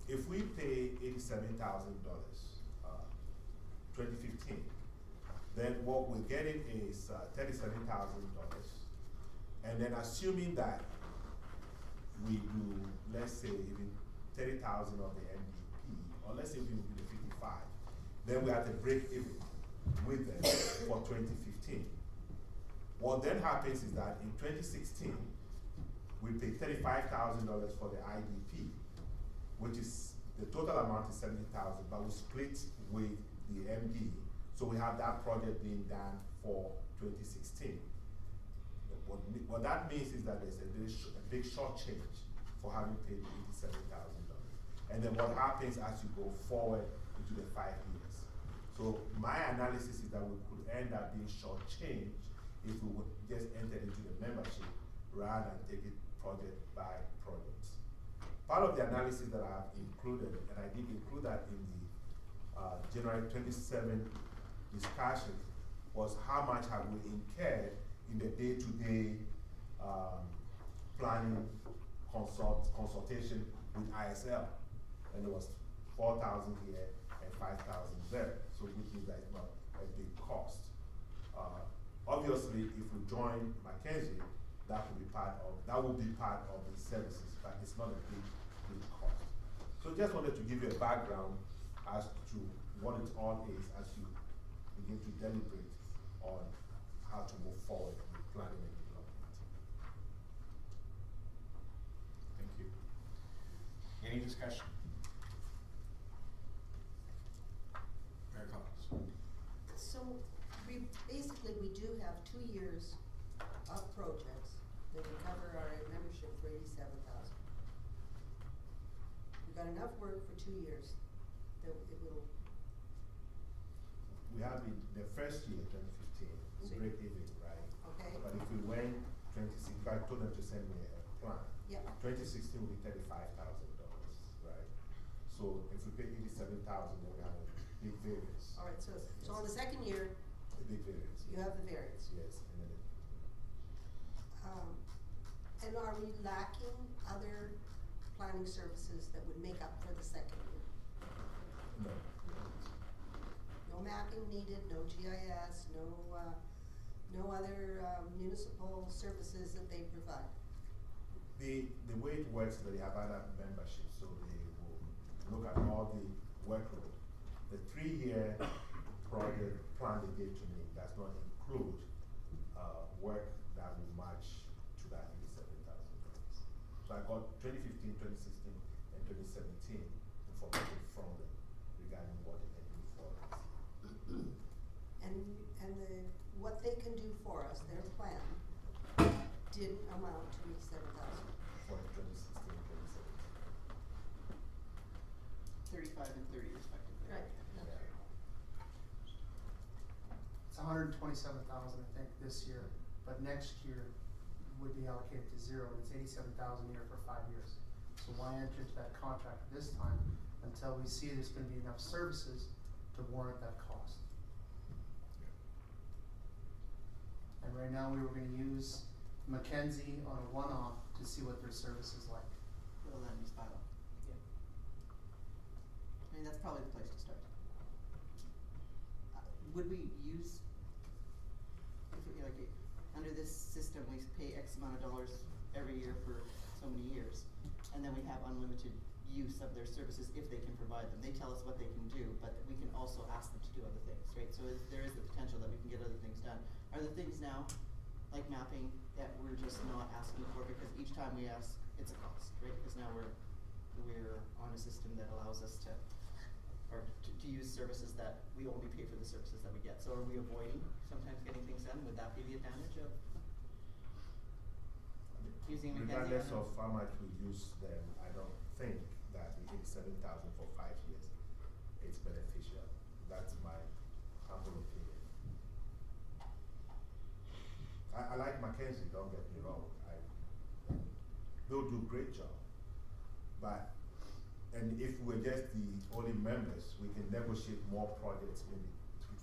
If we pay $87,000, 2015, then what we're getting is $37,000. And then assuming that we do, let's say, even 30,000 of the MDP, or let's say we do the 55, then we have to break even with them for 2015. What then happens is that in 2016, we pay $35,000 for the IDP, which is, the total amount is $70,000, but we split with the MD, so we have that project being done for 2016. What that means is that there's a big short change for having paid $87,000. And then what happens as you go forward into the 5 years. So my analysis is that we could end up being short change if we would just enter into the membership rather than take it project by project. Part of the analysis that I have included, and I did include that in the January 27 discussion was how much have we incurred in the day-to-day planning consultation with ISL. And it was 4,000 here and 5,000 there. So which means that it's not a big cost. Obviously, if we join Mackenzie, that will be part of the services, but it's not a big cost. So just wanted to give you a background as to what it all is as you begin to deliberate on how to move forward with planning and development. Thank you. Any discussion? Mayor Collins. So we do have 2 years of projects that will cover our membership for 87,000. We've got enough work for 2 years that it will. We have the first year, 2015, we So break even, right? Okay. But if we went 2016, I told them to send me a plan. Yeah. 2016 will be $35,000, right? So if we pay 87,000, then we have a big variance. All right, so on the second year, A big variance. you have the variance. Yes, and then And are we lacking other planning services that would make up for the second year? no. No mapping needed, no GIS, no other municipal services that they provide? The way it works is that they have other memberships, so they will look at all the workload. The 3-year project plan they gave to me does not include work that will match to that $87,000. So I got 2015, 2016, and 2017 information from them regarding what they can do for us. And what they can do for us, their plan, didn't amount to 87,000. For 2016, 2017. 35 and 30 respectively. Right. It's 127,000, I think, this year, but next year would be allocated to 0. It's 87,000 a year for 5 years. So why enter into that contract this time until we see there's gonna be enough services to warrant that cost? And right now, we were gonna use Mackenzie on a one-off to see what their service is like. For the land use bylaw. Yeah. I mean, that's probably the place to start. Would we use, if we, like, under this system, we pay X amount of dollars every year for so many years, and then we have unlimited use of their services if they can provide them. They tell us what they can do, but we can also ask them to do other things, right? So there is the potential that we can get other things done. Are there things now, like mapping, that we're just not asking for because each time we ask, it's a cost, right? Because now we're on a system that allows us to use services that we only pay for the services that we get. So are we avoiding sometimes getting things done? Would that be the advantage of using Mackenzie? Regardless of how much we use them, I don't think that the 87,000 for 5 years is beneficial. That's my humble opinion. I like Mackenzie, don't get me wrong. They'll do a great job. But, and if we're just the only members, we can negotiate more projects maybe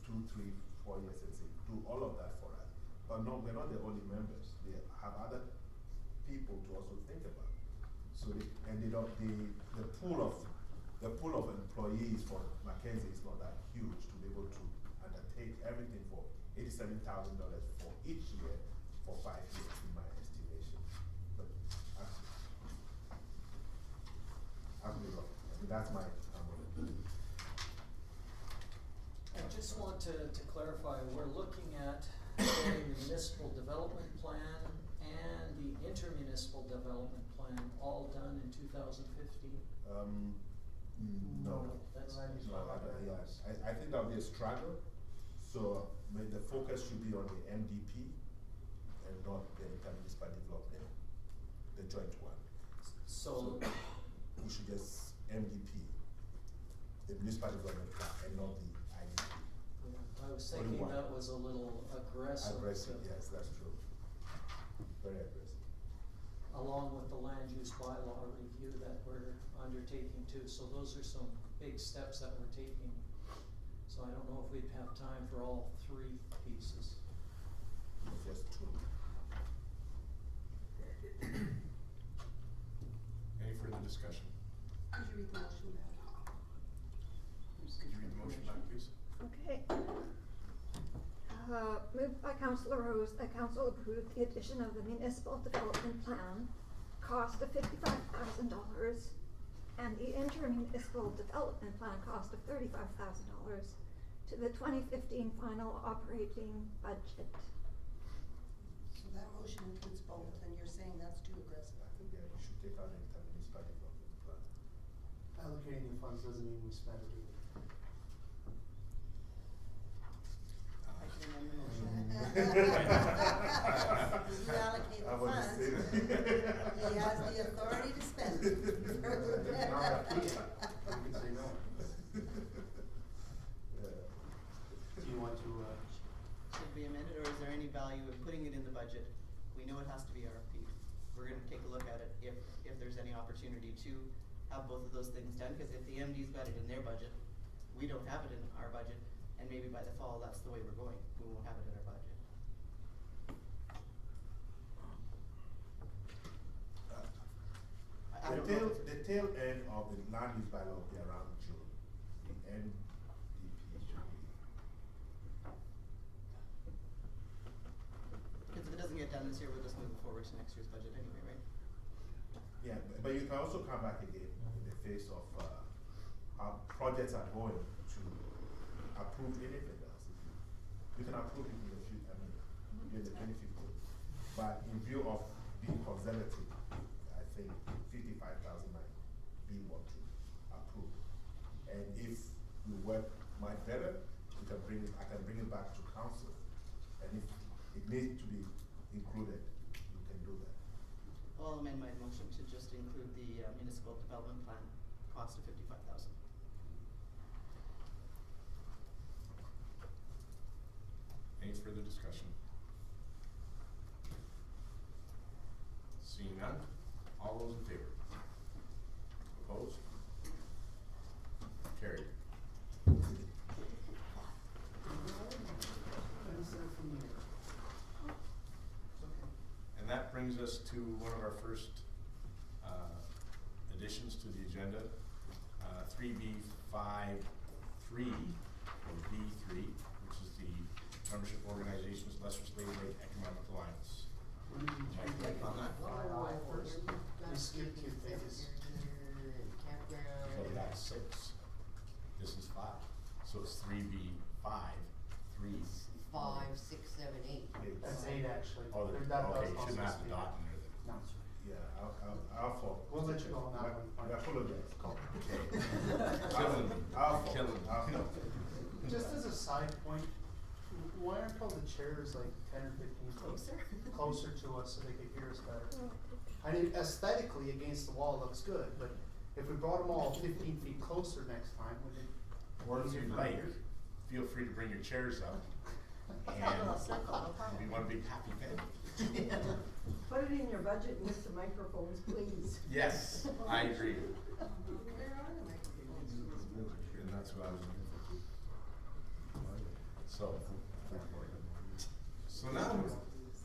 2, 3, 4 years and say, do all of that for us. But no, we're not the only members. They have other people to also think about. So the pool of employees for Mackenzie is not that huge to be able to undertake everything for $87,000 for each year for 5 years in my estimation. But that's my I just want to clarify, we're looking at the municipal development plan and the intermunicipal development plan all done in 2015? No. That's Yes. I think that'll be a struggle. So the focus should be on the MDP and not the intermunicipal development, the joint one. So We should just MDP, the municipal development plan, and not the IDP. I was Only thinking one. that was a little aggressive. Aggressive, yes, that's true. Very aggressive. Along with the land use bylaw review that we're undertaking too, so those are some big steps that we're taking. So I don't know if we'd have time for all three pieces. Just two. Any further discussion? Could you read the motion back? Could you read the motion back, please? Okay. Moved by Councillor Rose that council approve the addition of the municipal development plan, cost of $55,000, and the interim municipal development plan cost of $35,000 to the 2015 final operating budget. So that motion includes both, and you're saying that's too aggressive. I think, yeah, you should take out the entire municipality development plan. Allocating the funds doesn't mean we spend it either. I can amend the motion. You allocate I the wanna funds, say that. he has the authority to spend. Not up to you. You can say no. Yeah. Do you want to, Should we amend it, or is there any value in putting it in the budget? We know it has to be RFP. We're gonna take a look at it if there's any opportunity to have both of those things done, cause if the MD's got it in their budget, we don't have it in our budget, and maybe by the fall, that's the way we're going, we won't have it in our budget. I don't know. The tail end of the land use bylaw will be around June. The NDP should be. Cause if it doesn't get done this year, we'll just move it forward to next year's budget anyway, right? Yeah, but you can also come back again in the face of, how projects are going to approve anything else. You can approve it in the future, I mean, in the 2015. But in view of being conservative, I think 55,000 might be what to approve. And if we work much better, I can bring it back to council. And if it needs to be included, you can do that. I'll amend my motion to just include the municipal development plan cost of $55,000. Any further discussion? Seeing none, all those in favor? Opposed? Carried. And that brings us to one of our first additions to the agenda, 3B53, or B3, which is the membership organizations Lesser Slave Lake Economic Alliance. when did you Mike, take on that? I first? We skipped 2 pages. So that's 6. This is 5. So it's 3B5, 3. 5, 6, 7, 8. That's 8 actually. Oh, There- okay, that you also shouldn't have speak. the dot in there then. No. Yeah, I'll follow. We'll let you go on that one. I apologize. Okay. Killing me. I'll follow. Killing me. I'll follow. Just as a side point, why aren't all the chairs like 10 or 15 feet closer to us so they could hear us better? I mean, aesthetically against the wall looks good, but if we brought them all 15 feet closer next time, would it? Or if easier you'd for like, ears? feel free to bring your chairs up and be one big happy family. Put it in your budget and get the microphones, please. Yes, I agree. Where are the microphones? And that's what I was looking for.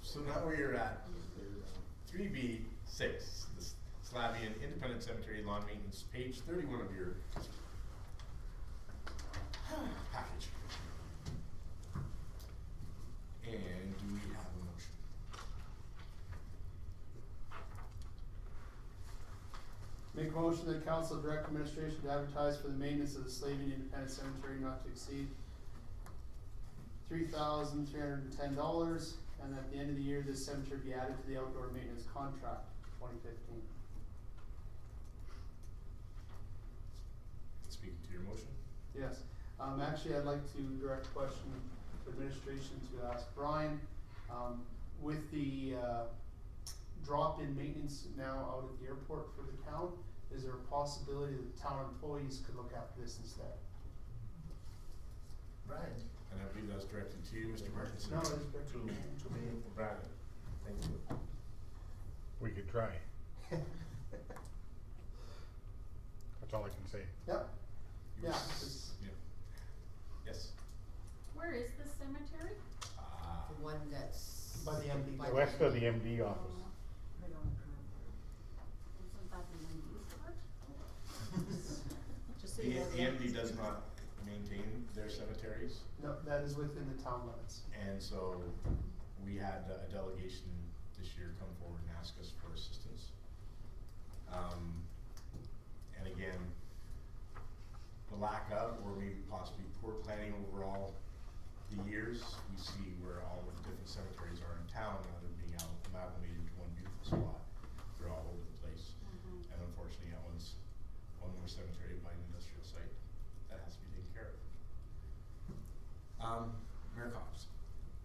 So now we're at 3B6, the Slavian Independent Cemetery Lawn Maintenance, page 31 of your package. And do we have a motion? Make a motion that council direct administration to advertise for the maintenance of the Slavian Independent Cemetery not to exceed $3,310, and at the end of the year, this cemetery be added to the outdoor maintenance contract, 2015. Speaking to your motion? Yes, actually, I'd like to direct a question to administration to ask Brian, with the, drop in maintenance now out at the airport for the town, is there a possibility that town employees could look after this instead? Brian. And I believe that's directed to you, Mr. Martinson. No, it's directed To me, Brian, thank you. We could try. That's all I can say. Yep. next to the MD office. Isn't that the MD's part? Just so The you know, MD does not maintain their cemeteries, No, that is within the town limits. and so we had a delegation this year come forward and ask us for assistance. And again, the lack of, or maybe possibly poor planning overall, the years, we see where all the different cemeteries are in town, rather than being amalgamated into one beautiful spot. They're all over the place. And unfortunately, that one's one more cemetery by an industrial site that has to be taken care of. Mayor Cox.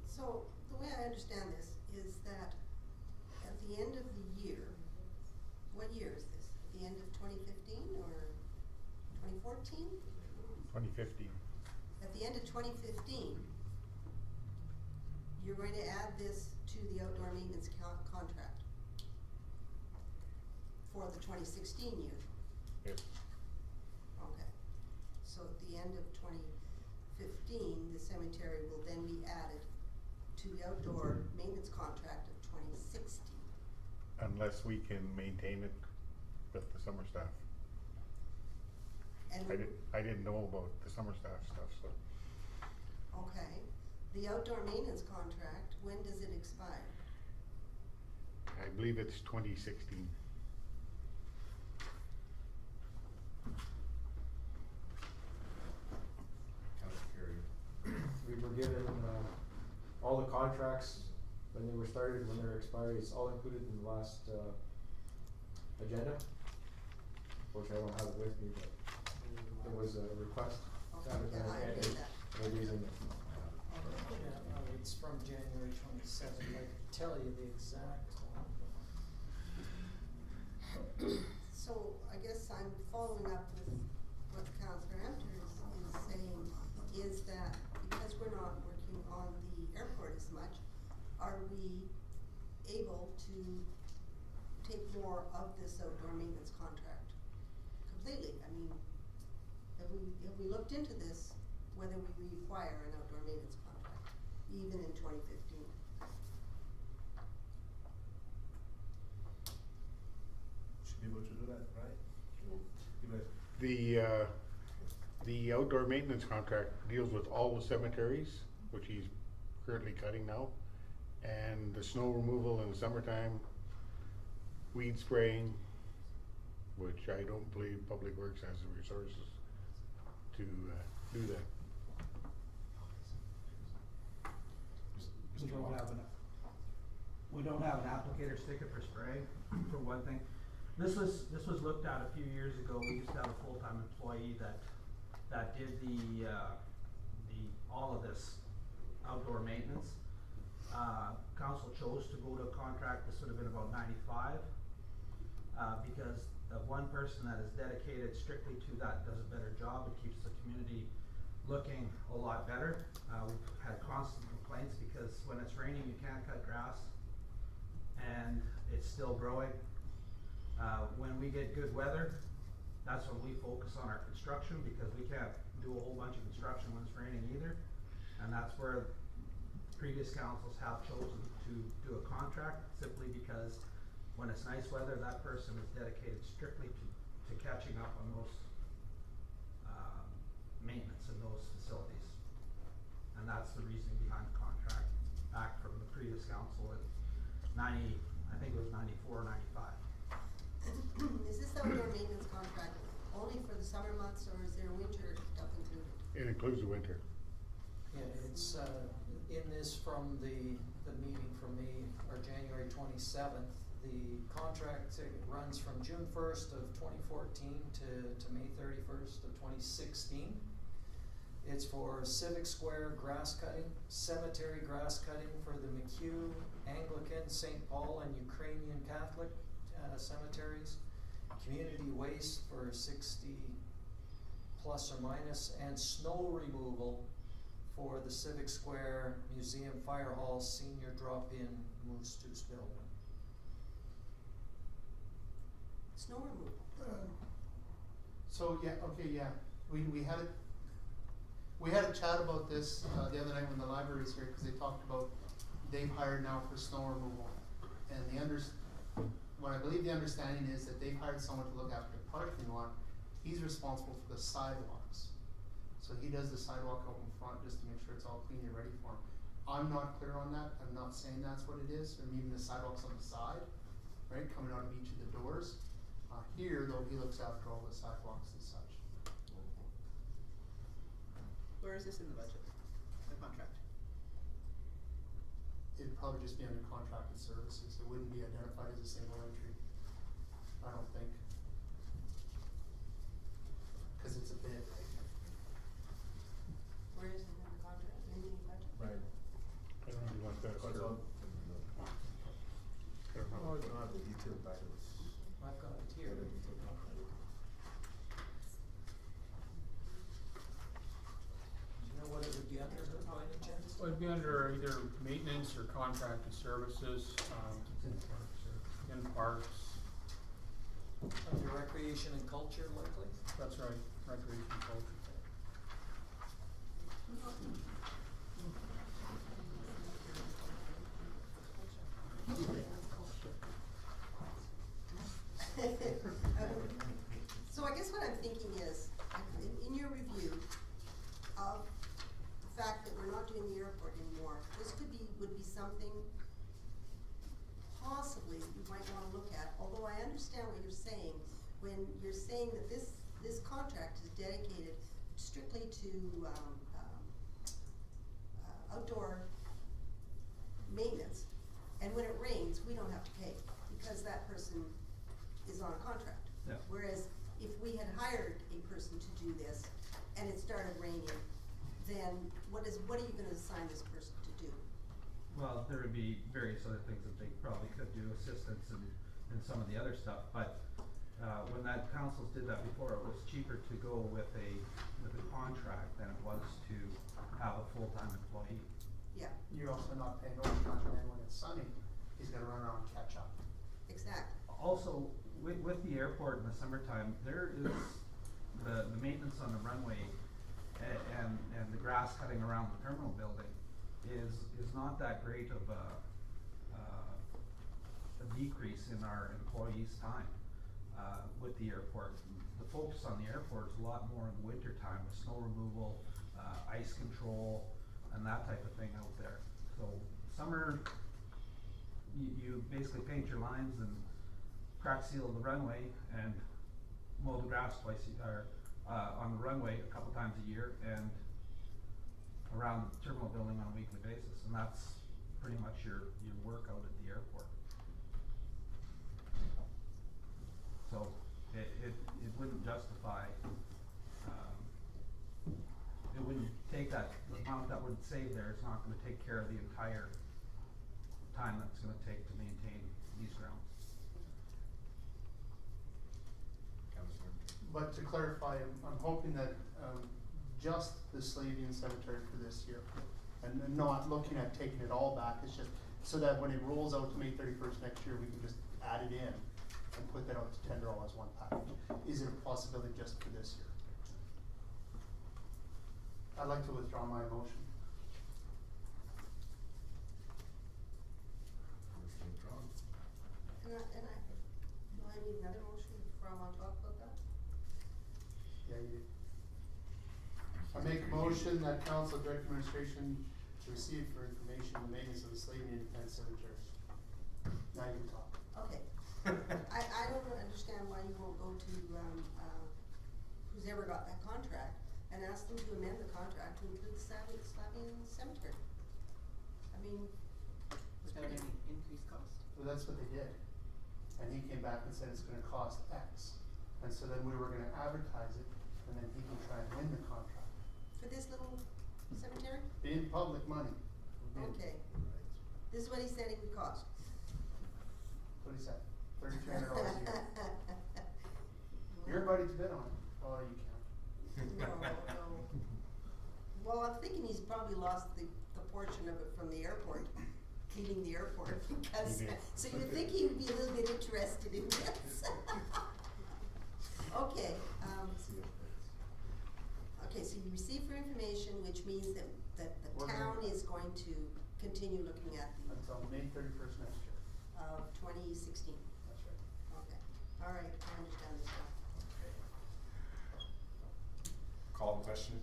So, the way I understand this is that at the end of the year, what year is this? At the end of 2015 or 2014? 2015. At the end of 2015, you're going to add this to the outdoor maintenance contract for the 2016 year. Yes. Okay. So at the end of 2015, the cemetery will then be added to the outdoor maintenance contract of 2016. Unless we can maintain it with the summer staff. And I didn't know about the summer staff stuff, so. okay, the outdoor maintenance contract, when does it expire? I believe it's 2016. Councilor Carey. We were given, all the contracts when they were started, when their expiry, it's all included in the last, agenda. Unfortunately, I don't have it with me, but it was a request. Okay, yeah, I read that. It is in there. Yeah, it's from January 27th. I can tell you the exact one. So I guess I'm following up with what Councillor Amter is saying, is that because we're not working on the airport as much, are we able to take more of this outdoor maintenance contract completely? I mean, have we looked into this, whether we require an outdoor maintenance contract, even in 2015? Should be able to do that, right? Give it- The outdoor maintenance contract deals with all the cemeteries, which he's currently cutting now, and the snow removal in the summertime, weed spraying, which I don't believe Public Works has the resources to do that. We don't have an applicator sticker for spray, for one thing. This was looked at a few years ago. We used to have a full-time employee that did all of this outdoor maintenance. Council chose to go to a contract. This would have been about 95, because the one person that is dedicated strictly to that does a better job. It keeps the community looking a lot better. We've had constant complaints because when it's raining, you can't cut grass and it's still growing. When we get good weather, that's when we focus on our construction, because we can't do a whole bunch of construction when it's raining either. And that's where previous councils have chosen to do a contract, simply because when it's nice weather, that person is dedicated strictly to catching up on those maintenance in those facilities. And that's the reasoning behind the contract back from the previous council in I think it was 94, 95. Is this outdoor maintenance contract only for the summer months, or is there winter stuff included? It includes the winter. Yeah, it's, in this from the meeting from January 27th, the contract runs from June 1st of 2014 to May 31st of 2016. It's for Civic Square grass cutting, cemetery grass cutting for the McHugh, Anglican, St. Paul, and Ukrainian Catholic cemeteries, community waste for 60 plus or minus, and snow removal for the Civic Square Museum Fire Hall Senior Drop-In Moose Tooth building. Snow removal. So, yeah, okay, yeah, we had a chat about this, the other night when the library was here, cause they talked about they've hired now for snow removal. And what I believe the understanding is that they've hired someone to look after the parking lot. He's responsible for the sidewalks. So he does the sidewalk out in front just to make sure it's all clean and ready for him. I'm not clear on that. I'm not saying that's what it is, or even the sidewalks on the side, right, coming out of each of the doors. Here, though, he looks after all the sidewalks and such. Where is this in the budget, the contract? It'd probably just be under contracted services. It wouldn't be identified as a single entry. I don't think. Cause it's a bid. Where is it in the contract, in the budget? Right. I don't really want that. Because sir. of- Oh, I don't have the detailed values. I've got it here. Yeah, the detailed values. Do you know what it would be under, by any chance? Well, it'd be under either maintenance or contracted services, in parks. Under recreation and culture likely? That's right, recreation and culture. So I guess what I'm thinking is, in your review of the fact that we're not doing the airport anymore, this would be something possibly you might wanna look at, although I understand what you're saying, when you're saying that this contract is dedicated strictly to, outdoor maintenance, and when it rains, we don't have to pay, because that person is on a contract. Yeah. Whereas if we had hired a person to do this, and it started raining, then what are you gonna assign this person to do? Well, there would be various other things that they probably could do, assistance and some of the other stuff, but, when that councils did that before, it was cheaper to go with a contract than it was to have a full-time employee. Yeah, You're also not paying overtime, and then when it's sunny, he's gonna run around and catch up. exactly. Also, with the airport in the summertime, there is the maintenance on the runway and the grass cutting around the terminal building is not that great of a decrease in our employees' time, with the airport. The focus on the airport is a lot more in the winter time with snow removal, ice control, and that type of thing out there. So summer, you basically paint your lines and crack seal the runway and mow the grass on the runway a couple times a year and around the terminal building on a weekly basis, and that's pretty much your work out at the airport. So it wouldn't justify, it wouldn't take that, the amount that would save there, it's not gonna take care of the entire time that it's gonna take to maintain these grounds. But to clarify, I'm hoping that, just the Slavian Cemetery for this year, and not looking at taking it all back, it's just so that when it rolls out to May 31st next year, we can just add it in and put that out to tender all as one package. Is it a possibility just for this year? I'd like to withdraw my motion. Do I need another motion before I wanna talk about that? Yeah, you do. I make a motion that council direct administration to receive for information the maintenance of the Slavian Independence Cemetery. Now you can talk. Okay. I don't understand why you won't go to, who's ever got that contract and ask them to amend the contract to include the Slavian Cemetery. I mean, it's Without pretty, any increased cost. Well, that's what they did. And he came back and said it's gonna cost X. And so then we were gonna advertise it, and then he can try and win the contract. for this little cemetery? Being public money. Okay. This is what he said it would cost. What he said, $3,300 a year. You're invited to bid on it. Oh, you can't. No. Well, I'm thinking he's probably lost the portion of it from the airport, cleaning the airport, because, He did. so you'd think he would be a little bit interested in this. Okay, okay, so you receive for information, which means that We're the gonna- town is going to continue looking at the, Until May 31st next year. of 2016. That's right. Okay, all right, I understand this now. Okay. Call the question.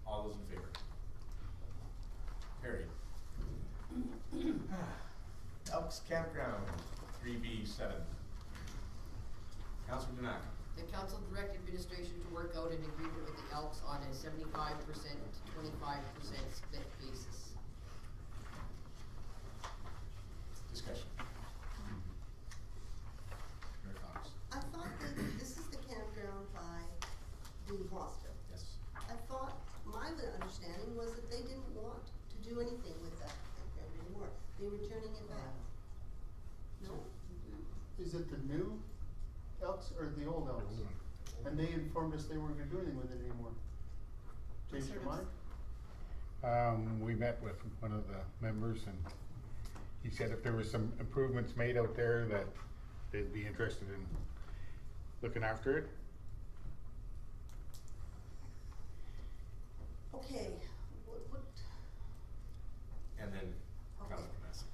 All those in favor? Carried. Elks Campground, 3B7. Councilor Dinac. The council direct administration to work out an agreement with the Elks on a 75% to 25% split basis. Discussion. Mayor Cox. I thought that this is the campground by the hospital. Yes. I thought, my understanding was that they didn't want to do anything with that campground anymore. They were turning it back. No? Is it the new Elks or the old Elks? And they informed us they weren't gonna do anything with it anymore. Changed your mind? We met with one of the members and he said if there was some improvements made out there that they'd be interested in looking after it. Okay, what, And then Councilor Vanessa.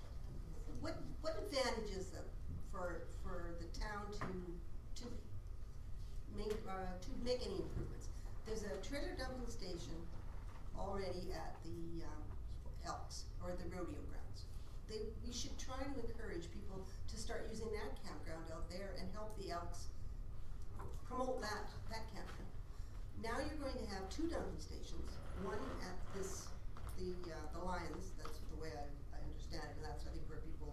what advantages for the town to make any improvements? There's a trailer dumping station already at the Elks, or the rodeo grounds. We should try to encourage people to start using that campground out there and help the Elks promote that campground. Now you're going to have 2 dumping stations, one at the Lions, that's the way I understand it, and that's I think where people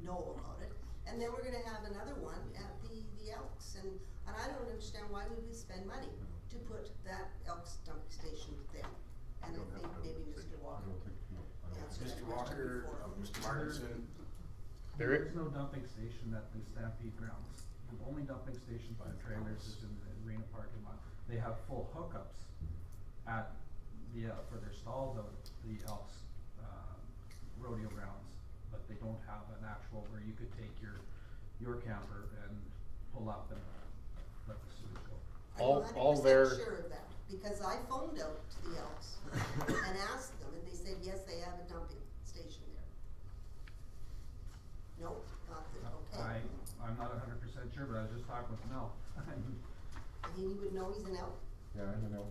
know about it. And then we're gonna have another one at the Elks, and I don't understand why we would spend money to put that Elks dumping station there. And I think maybe Mr. Walker answered that Mr. question Walker, before. Mr. Martinson. There's no dumping station at the Stampede grounds. The only dumping station for the trailers is in the arena parking lot. They have full hookups at the, for their stalls out at the Elks, rodeo grounds, but they don't have an actual where you could take your camper and pull up and let the sewage go. All I'm their 100% sure of that, because I phoned out to the Elks and asked them, and they said, yes, they have a dumping station there. Nope, not that, okay. I'm not 100% sure, but I was just talking with Mel. He would know he's an Elk, Yeah, I know.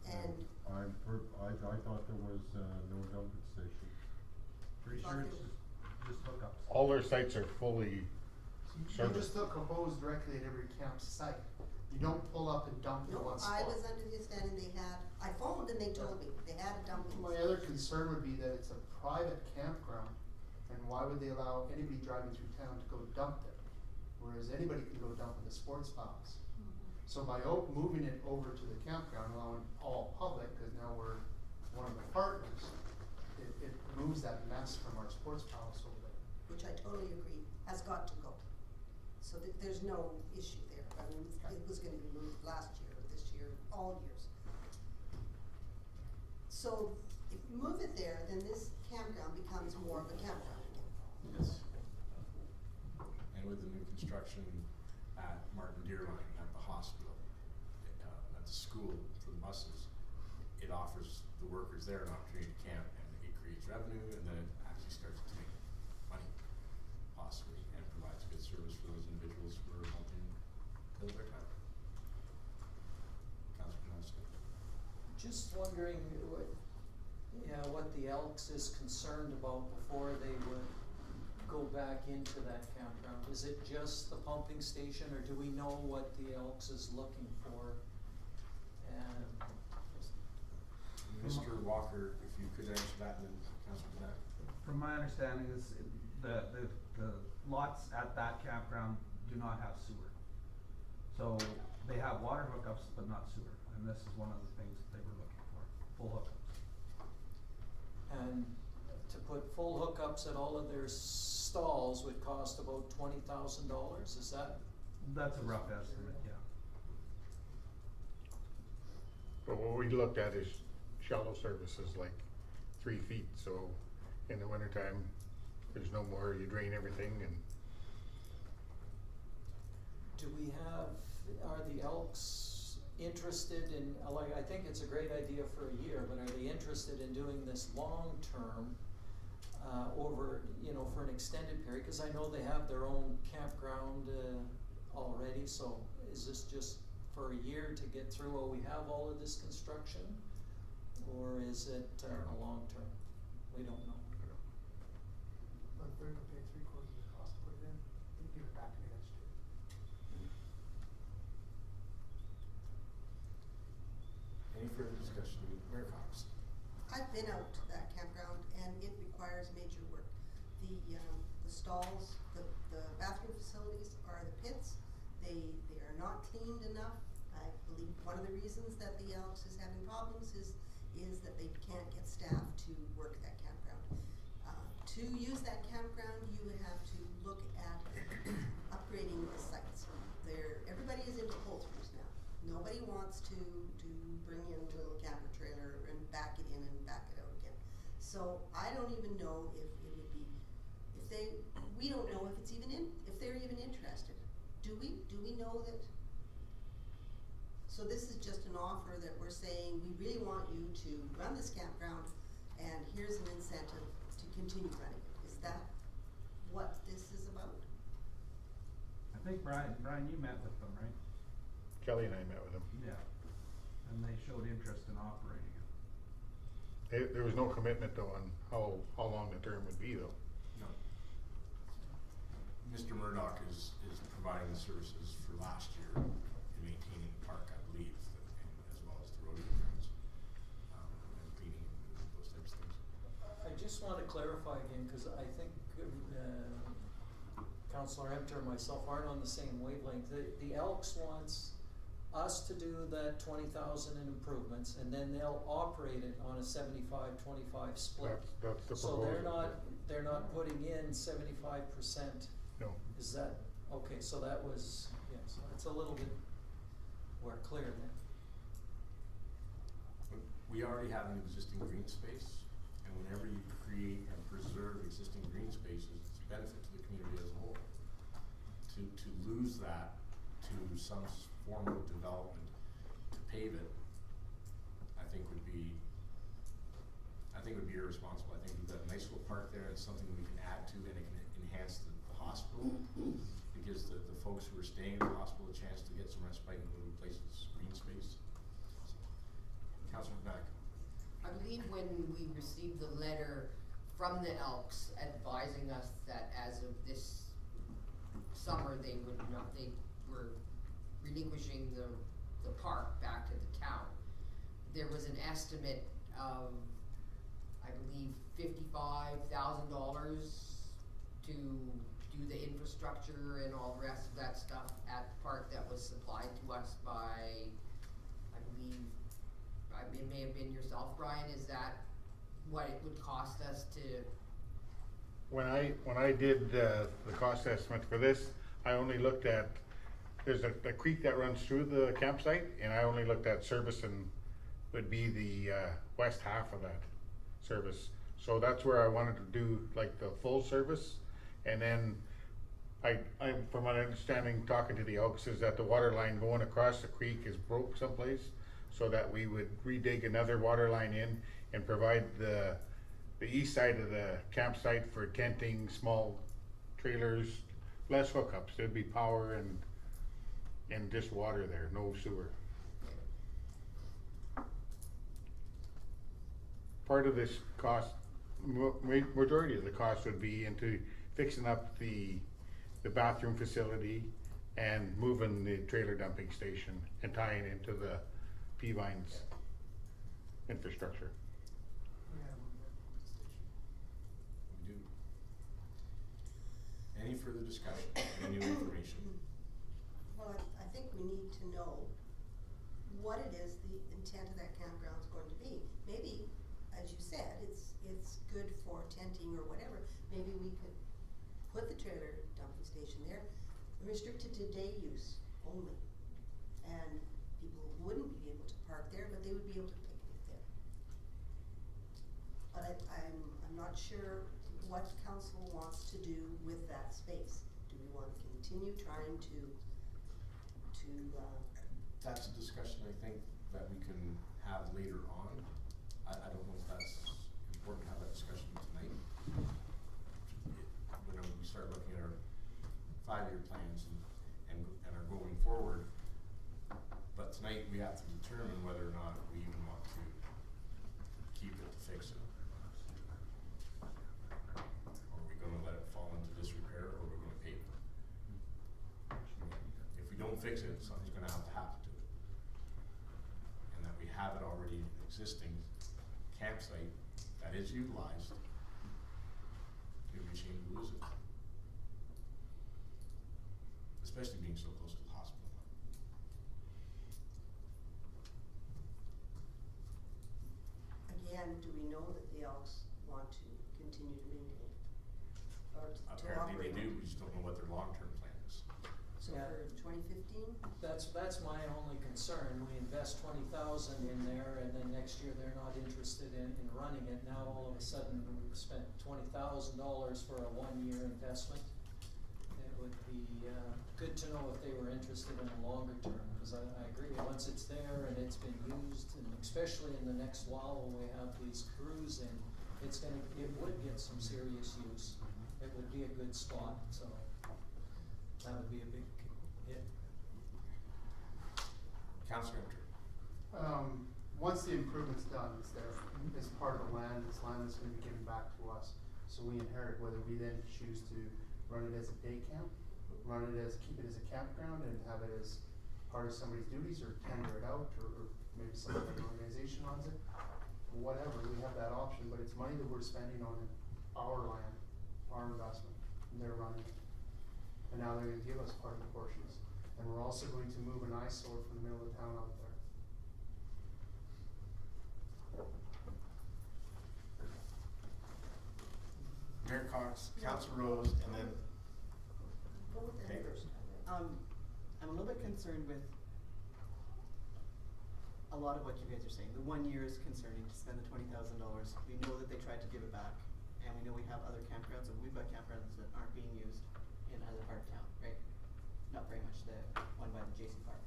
and I thought there was, no dumping station. Pretty sure it's just hookups. all their sites are fully You serviced. just hook a hose directly at every campsite. You don't pull up and dump in no, one spot. I was under the understanding I phoned and they told me they had a dumping My station. other concern would be that it's a private campground, and why would they allow anybody driving through town to go dump there? Whereas anybody can go dump in the sports files. So by moving it over to the campground, allowing all public, cause now we're one of the partners, it moves that mess from our sports palace over there. Which I totally agree, has got to go. So there's no issue there. I mean, it was gonna be moved last year, this year, all years. So if you move it there, then this campground becomes more of a campground again. Yes. And with the new construction at Martin Deerline, at the hospital, at the school for the buses, it offers the workers there an opportunity to camp, and it creates revenue, and then it actually starts to make money, possibly, and provides good service for those individuals who are helping build their town. Councilor Panasco. Just wondering what the Elks is concerned about before they would go back into that campground. Is it just the pumping station, or do we know what the Elks is looking for? And Mr. Walker, if you could answer that, and then Councilor Dinac. From my understanding is the lots at that campground do not have sewer. So they have water hookups, but not sewer, and this is one of the things that they were looking for, full hookups. And to put full hookups at all of their stalls would cost about $20,000, is that? That's a rough estimate, yeah. But what we looked at is shallow services like 3 feet, so in the wintertime, there's no more, you drain everything and. Do we have, are the Elks interested in, like, I think it's a great idea for a year, but are they interested in doing this long-term? over, you know, for an extended period, cause I know they have their own campground, already, so is this just for a year to get through while we have all of this construction? Or is it, a long term? We don't know. One third will pay 3/4 of the cost to put it in, and give it back to me next year. Any further discussion? Mayor Cox? I've been out to that campground and it requires major work. The stalls, the bathroom facilities are the pits. They are not cleaned enough. I believe one of the reasons that the Elks is having problems is that they can't get staff to work that campground. To use that campground, you would have to look at upgrading the sites. Everybody is into pull-throughs now. Nobody wants to bring in a little camper trailer and back it in and back it out again. So I don't even know if it would be, we don't know if it's even if they're even interested. Do we know that? So this is just an offer that we're saying, we really want you to run this campground and here's an incentive to continue running it. Is that what this is about? I think Brian, you met with them, right? Kelly and I met with him. Yeah. And they showed interest in operating it. There was no commitment though on how long the term would be though. No. Mr. Murdoch is providing the services for last year in maintaining the park, I believe, and as well as the rodeo grounds, and cleaning and those types of things. I just wanna clarify again, cause I think, Councillor Hempter and myself aren't on the same wavelength. The Elks wants us to do that 20,000 in improvements, and then they'll operate it on a 75-25 split. That's the So proposal. they're not putting in 75%. No. Is that, okay, so that was, yeah, so it's a little bit more clear then. But we already have an existing green space, and whenever you create and preserve existing green spaces, it's a benefit to the community as a whole. To lose that to some form of development, to pave it, I think would be irresponsible. I think we've got a nice little park there, it's something we can add to, and it can enhance the hospital. It gives the folks who are staying in the hospital a chance to get some respite and little places, green space. Councilor Beck. I believe when we received the letter from the Elks advising us that as of this summer, they were relinquishing the park back to the town. There was an estimate of, I believe, $55,000 to do the infrastructure and all the rest of that stuff at the park that was supplied to us by, I believe, it may have been yourself, Brian. Is that what it would cost us to? When I did the cost estimate for this, I only looked at, there's a creek that runs through the campsite, and I only looked at service and would be the west half of that service. So that's where I wanted to do like the full service, and then I'm from my understanding, talking to the Elks, is that the water line going across the creek is broke someplace, so that we would redig another water line in and provide the east side of the campsite for tenting, small trailers, less hookups. There'd be power and just water there, no sewer. Part of this cost, majority of the cost would be into fixing up the bathroom facility and moving the trailer dumping station and tying into the P-Vines infrastructure. We do. Any further discussion, any new information? Well, I think we need to know what it is the intent of that campground is going to be. Maybe, as you said, it's good for tenting or whatever. Maybe we could put the trailer dumping station there, restricted to day use only. And people wouldn't be able to park there, but they would be able to picnic there. But I'm not sure what council wants to do with that space. Do we want to continue trying to That's a discussion I think that we can have later on. I don't know if that's important to have that discussion tonight. 5-year plans and are going forward. But tonight we have to determine whether or not we even want to keep it to fix it. Are we gonna let it fall into disrepair, or are we gonna pave it? If we don't fix it, something's gonna have to happen to it. And that we have it already in existing campsite that is utilized, it would be a shame to lose it. Especially being so close to the hospital. Again, do we know that the Elks want to continue to maintain or to Apparently operate? they do, we just don't know what their long-term plan is. So Yeah. for 2015? That's my only concern. We invest 20,000 in there, and then next year they're not interested in running it. Now all of a sudden we've spent $20,000 for a 1-year investment. It would be good to know if they were interested in a longer term, because I agree, once it's there and it's been used, and especially in the next while when we have these crews in, it would get some serious use. It would be a good spot, so that would be a big hit. Councilor Enter. Once the improvement's done, it's there, it's part of the land, it's land that's gonna be given back to us. So we inherit, whether we then choose to run it as a day camp, keep it as a campground and have it as part of somebody's duties, or tender it out, or maybe some other organization owns it. Whatever, we have that option, but it's money that we're spending on our land, our investment, and they're running it. And now they're gonna give us part of the portions. And we're also going to move an eyesore from the middle of the town out there. Mayor Cox, Councilor Rose, and then, Go with them Okay. first. I'm a little bit concerned with a lot of what you guys are saying. The 1 year is concerning, to spend the $20,000. We know that they tried to give it back, and we know we have other campgrounds, and we've got campgrounds that aren't being used in other part of town, right? Not very much, the one by the JC Park.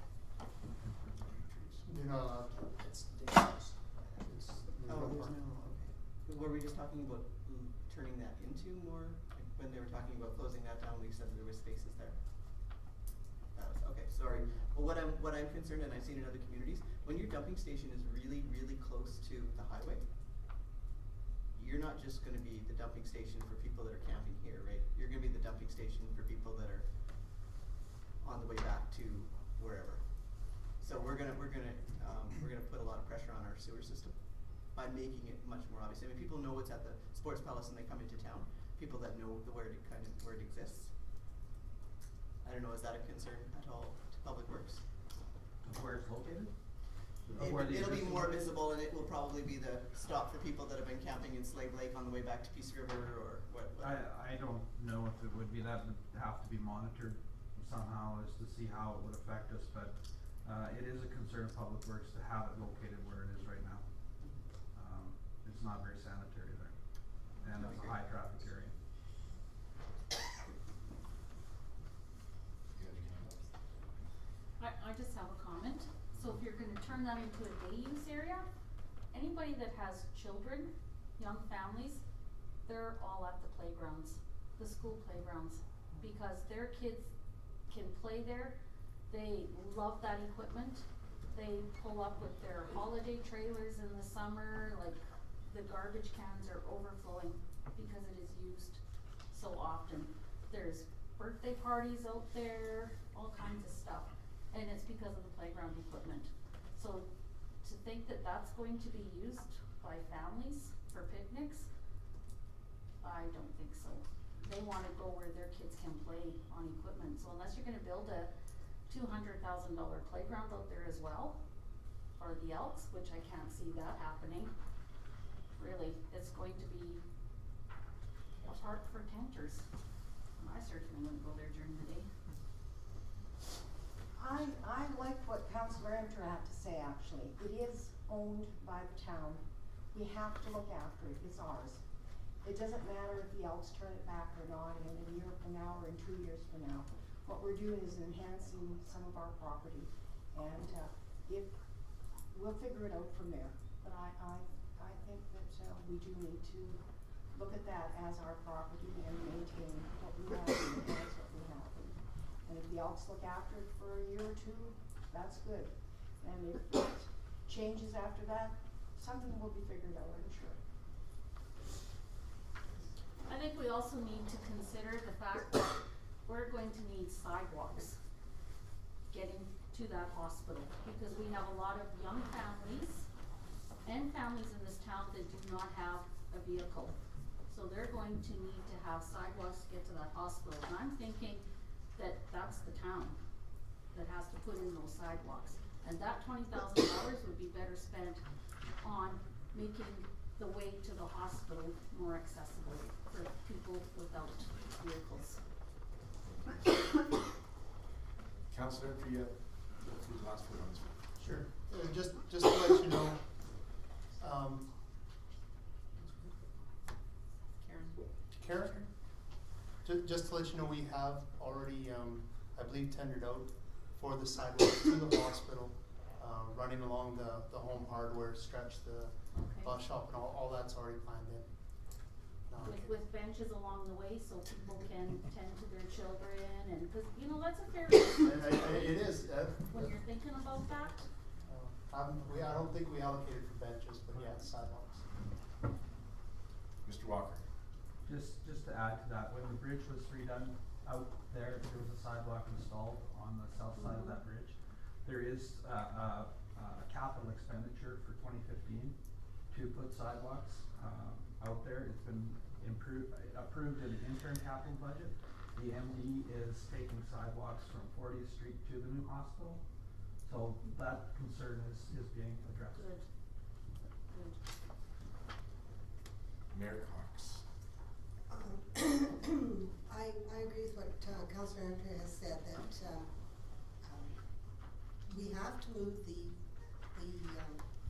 You're not allowed to. It's dangerous. It's, Oh, there's no, okay. Were we just talking about turning that into more, like when they were talking about closing that down, we said that there were spaces there? That was, okay, sorry. Well, what I'm concerned, and I've seen in other communities, when your dumping station is really, really close to the highway, you're not just gonna be the dumping station for people that are camping here, right? You're gonna be the dumping station for people that are on the way back to wherever. So we're gonna put a lot of pressure on our sewer system by making it much more obvious. I mean, people know it's at the Sports Palace and they come into town. People that know where it exists. I don't know, is that a concern at all to Public Works? Where it's located? It'll be more visible, and it will probably be the stop for people that have been camping in Slave Lake on the way back to Peace River, or what. I don't know if it would be, that would have to be monitored somehow as to see how it would affect us, but it is a concern of Public Works to have it located where it is right now. It's not very sanitary there, and it's a high traffic area. I just have a comment. So if you're gonna turn that into a day use area, anybody that has children, young families, they're all at the playgrounds, the school playgrounds, because their kids can play there. They love that equipment. They pull up with their holiday trailers in the summer, like the garbage cans are overflowing because it is used so often. There's birthday parties out there, all kinds of stuff, and it's because of the playground equipment. So to think that that's going to be used by families for picnics, I don't think so. They wanna go where their kids can play on equipment, so unless you're gonna build a $200,000 playground out there as well, for the Elks, which I can't see that happening, really, it's going to be a park for tenters. I certainly wouldn't go there during the day. I like what Councillor Enter had to say, actually. It is owned by the town. We have to look after it, it's ours. It doesn't matter if the Elks turn it back or not in a year from now or in 2 years from now. What we're doing is enhancing some of our property, and we'll figure it out from there. But I think that we do need to look at that as our property and maintain what we have and enhance what we have. the Elks look after it for a year or two, that's good. And if it changes after that, something will be figured out, I'm sure. I think we also need to consider the fact that we're going to need sidewalks getting to that hospital, because we have a lot of young families and families in this town that do not have a vehicle. So they're going to need to have sidewalks to get to that hospital, and I'm thinking that that's the town that has to put in those sidewalks. And that $20,000 would be better spent on making the way to the hospital more accessible for people without vehicles. Councillor, for you, through the last few ones. Sure. Just to let you know, Karen? Just to let you know, we have already, I believe, tendered out for the sidewalk to the hospital, running along the Home Hardware stretch, the bus shop, and all that's already planned in. With benches along the way so people can tend to their children, and, cause you know, that's a fair investment. It is. When you're thinking about that. I don't think we allocated for benches, but yeah, sidewalks. Mr. Walker. Just to add to that, when the bridge was redone out there was a sidewalk installed on the south side of that bridge. There is a capital expenditure for 2015 to put sidewalks out there. It's been approved in the interim capital budget. The MD is taking sidewalks from 40th Street to the new hospital. So that concern is being addressed. Good. Good. Mayor Cox. I agree with what Councillor Andrea has said, that we have to move the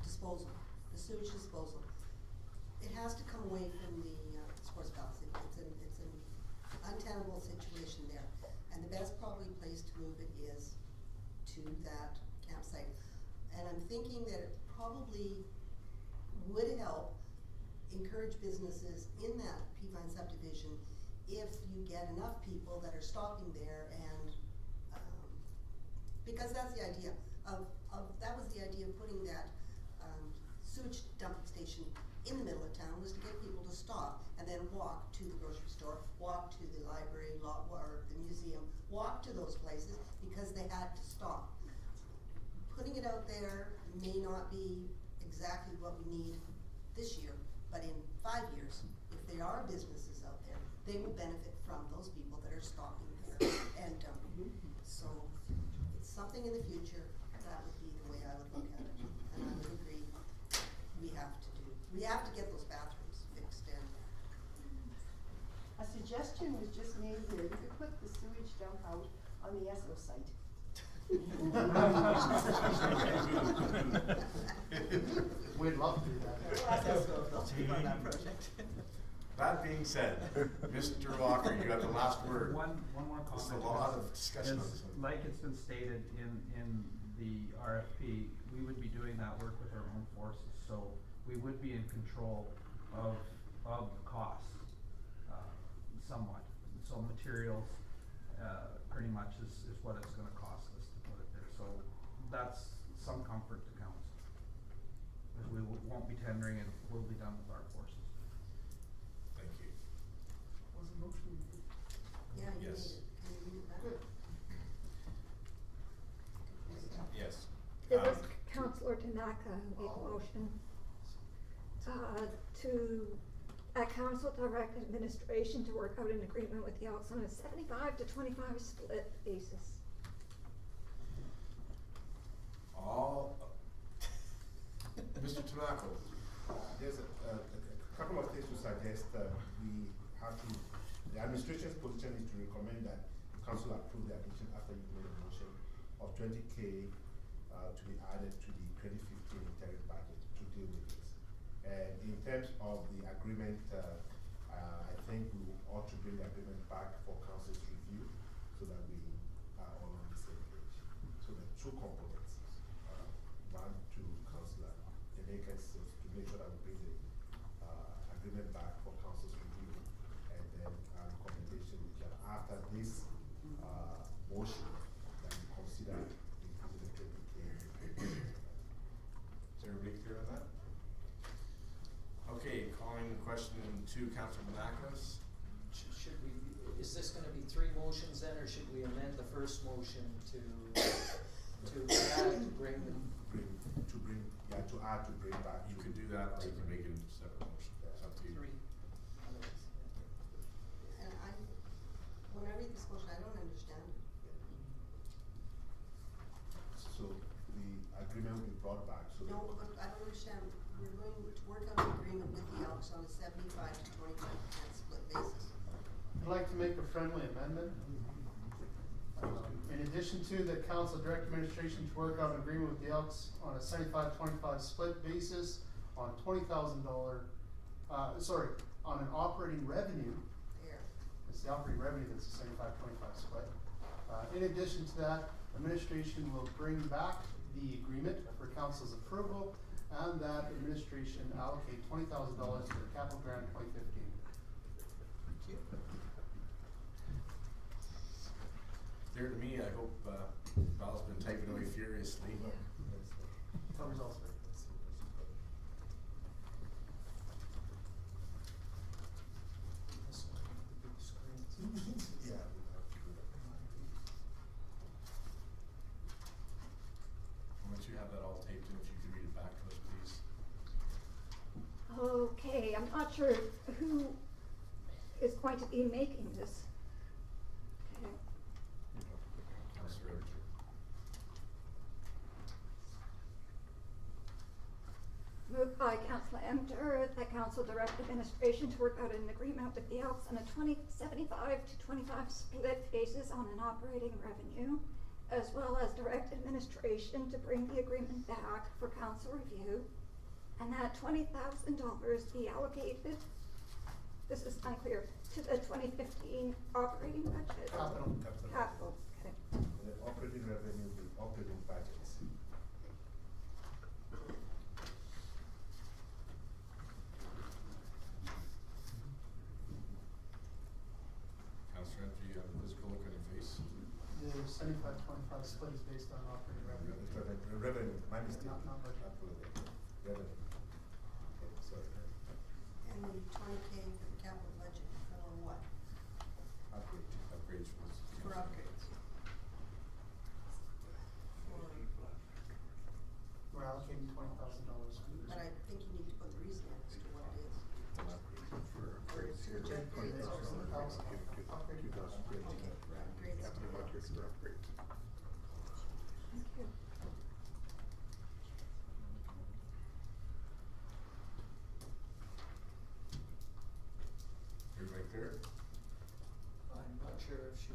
disposal, the sewage disposal. It has to come away from the sports palace. It's an untenable situation there. And the best probably place to move it is to that campsite. And I'm thinking that it probably would help encourage businesses in that Peavine subdivision if you get enough people that are stopping there, and because that's the idea that was the idea of putting that sewage dumping station in the middle of town, was to get people to stop and then walk to the grocery store, walk to the library, or the museum, walk to those places because they had to stop. Putting it out there may not be exactly what we need this year, but in 5 years, if there are businesses out there, they will benefit from those people that are stopping there and dumping. So it's something in the future. That would be the way I would look at it, and I would agree. We have to get those bathrooms fixed in. A suggestion was just made here, you could put the sewage dump out on the Esso site. We'd love to do that. They'll take on that project. That being said, Mr. Walker, you got the last word. One more comment. There's a lot of discussion on this one. Like it's been stated in the RFP, we would be doing that work with our own forces, so we would be in control of the costs, somewhat. So materials, pretty much is what it's gonna cost us to put it there, so that's some comfort to council. Because we won't be tendering it, we'll be done with our forces. Thank you. Was the motion? Yeah, you Yes. need it. Can you read it back? Yes. It was Councillor Tanaka who made the motion to council direct administration to work out an agreement with the Elks on a 75-25 split basis. Mr. Tobacco. There's a couple of things to suggest. We have to, the administration's position is to recommend that the council approve the addition after you made a motion of 20K to be added to the 2015 interim budget to deal with this. And in terms of the agreement, I think we ought to bring the agreement back for council's review so that we are all on the same page. So the two components, one to Councillor Emeka's, to make sure that we bring the agreement back for council's review, and then our recommendation, which after this motion, question to Councilor Banakos. Should we, is this gonna be three motions then, or should we amend the first motion to add, bring To add, to bring back. You could do that, or you can make it into separate motion, it's up to you. Three. Otherwise, And when I read this motion, I don't understand. So the agreement will be brought back, so. No, but I don't understand. We're going to work out an agreement with the Elks on a 75 to 25% split basis. I'd like to make a friendly amendment. In addition to the council direct administration to work out an agreement with the Elks on a 75-25 split basis on $20,000, on an operating revenue. There. It's the operating revenue that's a 75-25 split. In addition to that, administration will bring back the agreement for council's approval, and that administration allocate $20,000 to the capital grant 2015. thank you. Clear to me, I hope, Val's been typing away furiously. Tell results, Rick. this one, the big screen? Yeah. Once you have that all taped in, if you could read it back to us, please. Okay, I'm not sure who is going to be making this. Okay. Councilor Everett. Moved by Councilor Emter that council direct administration to work out an agreement with the Elks on a 75 to 25 split basis on an operating revenue, as well as direct administration to bring the agreement back for council review, and that $20,000 be allocated, this is unclear, to the 2015 operating budget. Capital. Capital, okay. And the operating revenue, the operating budgets. Councilor Everett, you have a quizzical look on your face. The 75-25 split is based on operating revenue. Revenue, my mistake. Not budget. Revenue. Okay, sorry. And the 20K for the capital budget for what? Upgrades was. For upgrades. We're allocating $20,000. But I think you need to put the reason in as to what it is. An upgrade for Or it's to Upgrades. upgrades or something. Operating costs. Okay, for upgrades. Thank you. Everybody clear? I'm not sure if she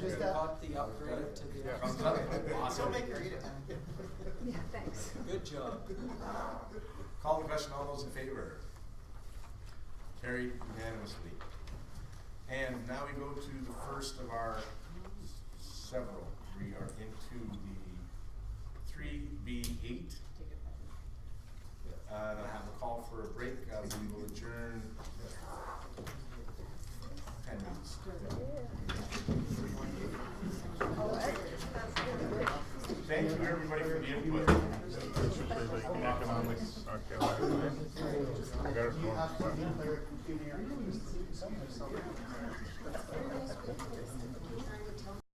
Just that. got the upgrade to the. Thumbs up. Awesome. Don't make her read it. Yeah, thanks. Good job. Call the question, all those in favor? Carried unanimously. And now we go to the first of our several. We are into the 3B8. Take it back. And I have a call for a break. We will adjourn 10 minutes. Thank you, everybody, for the input. Economics, okay. You have to declare continuing.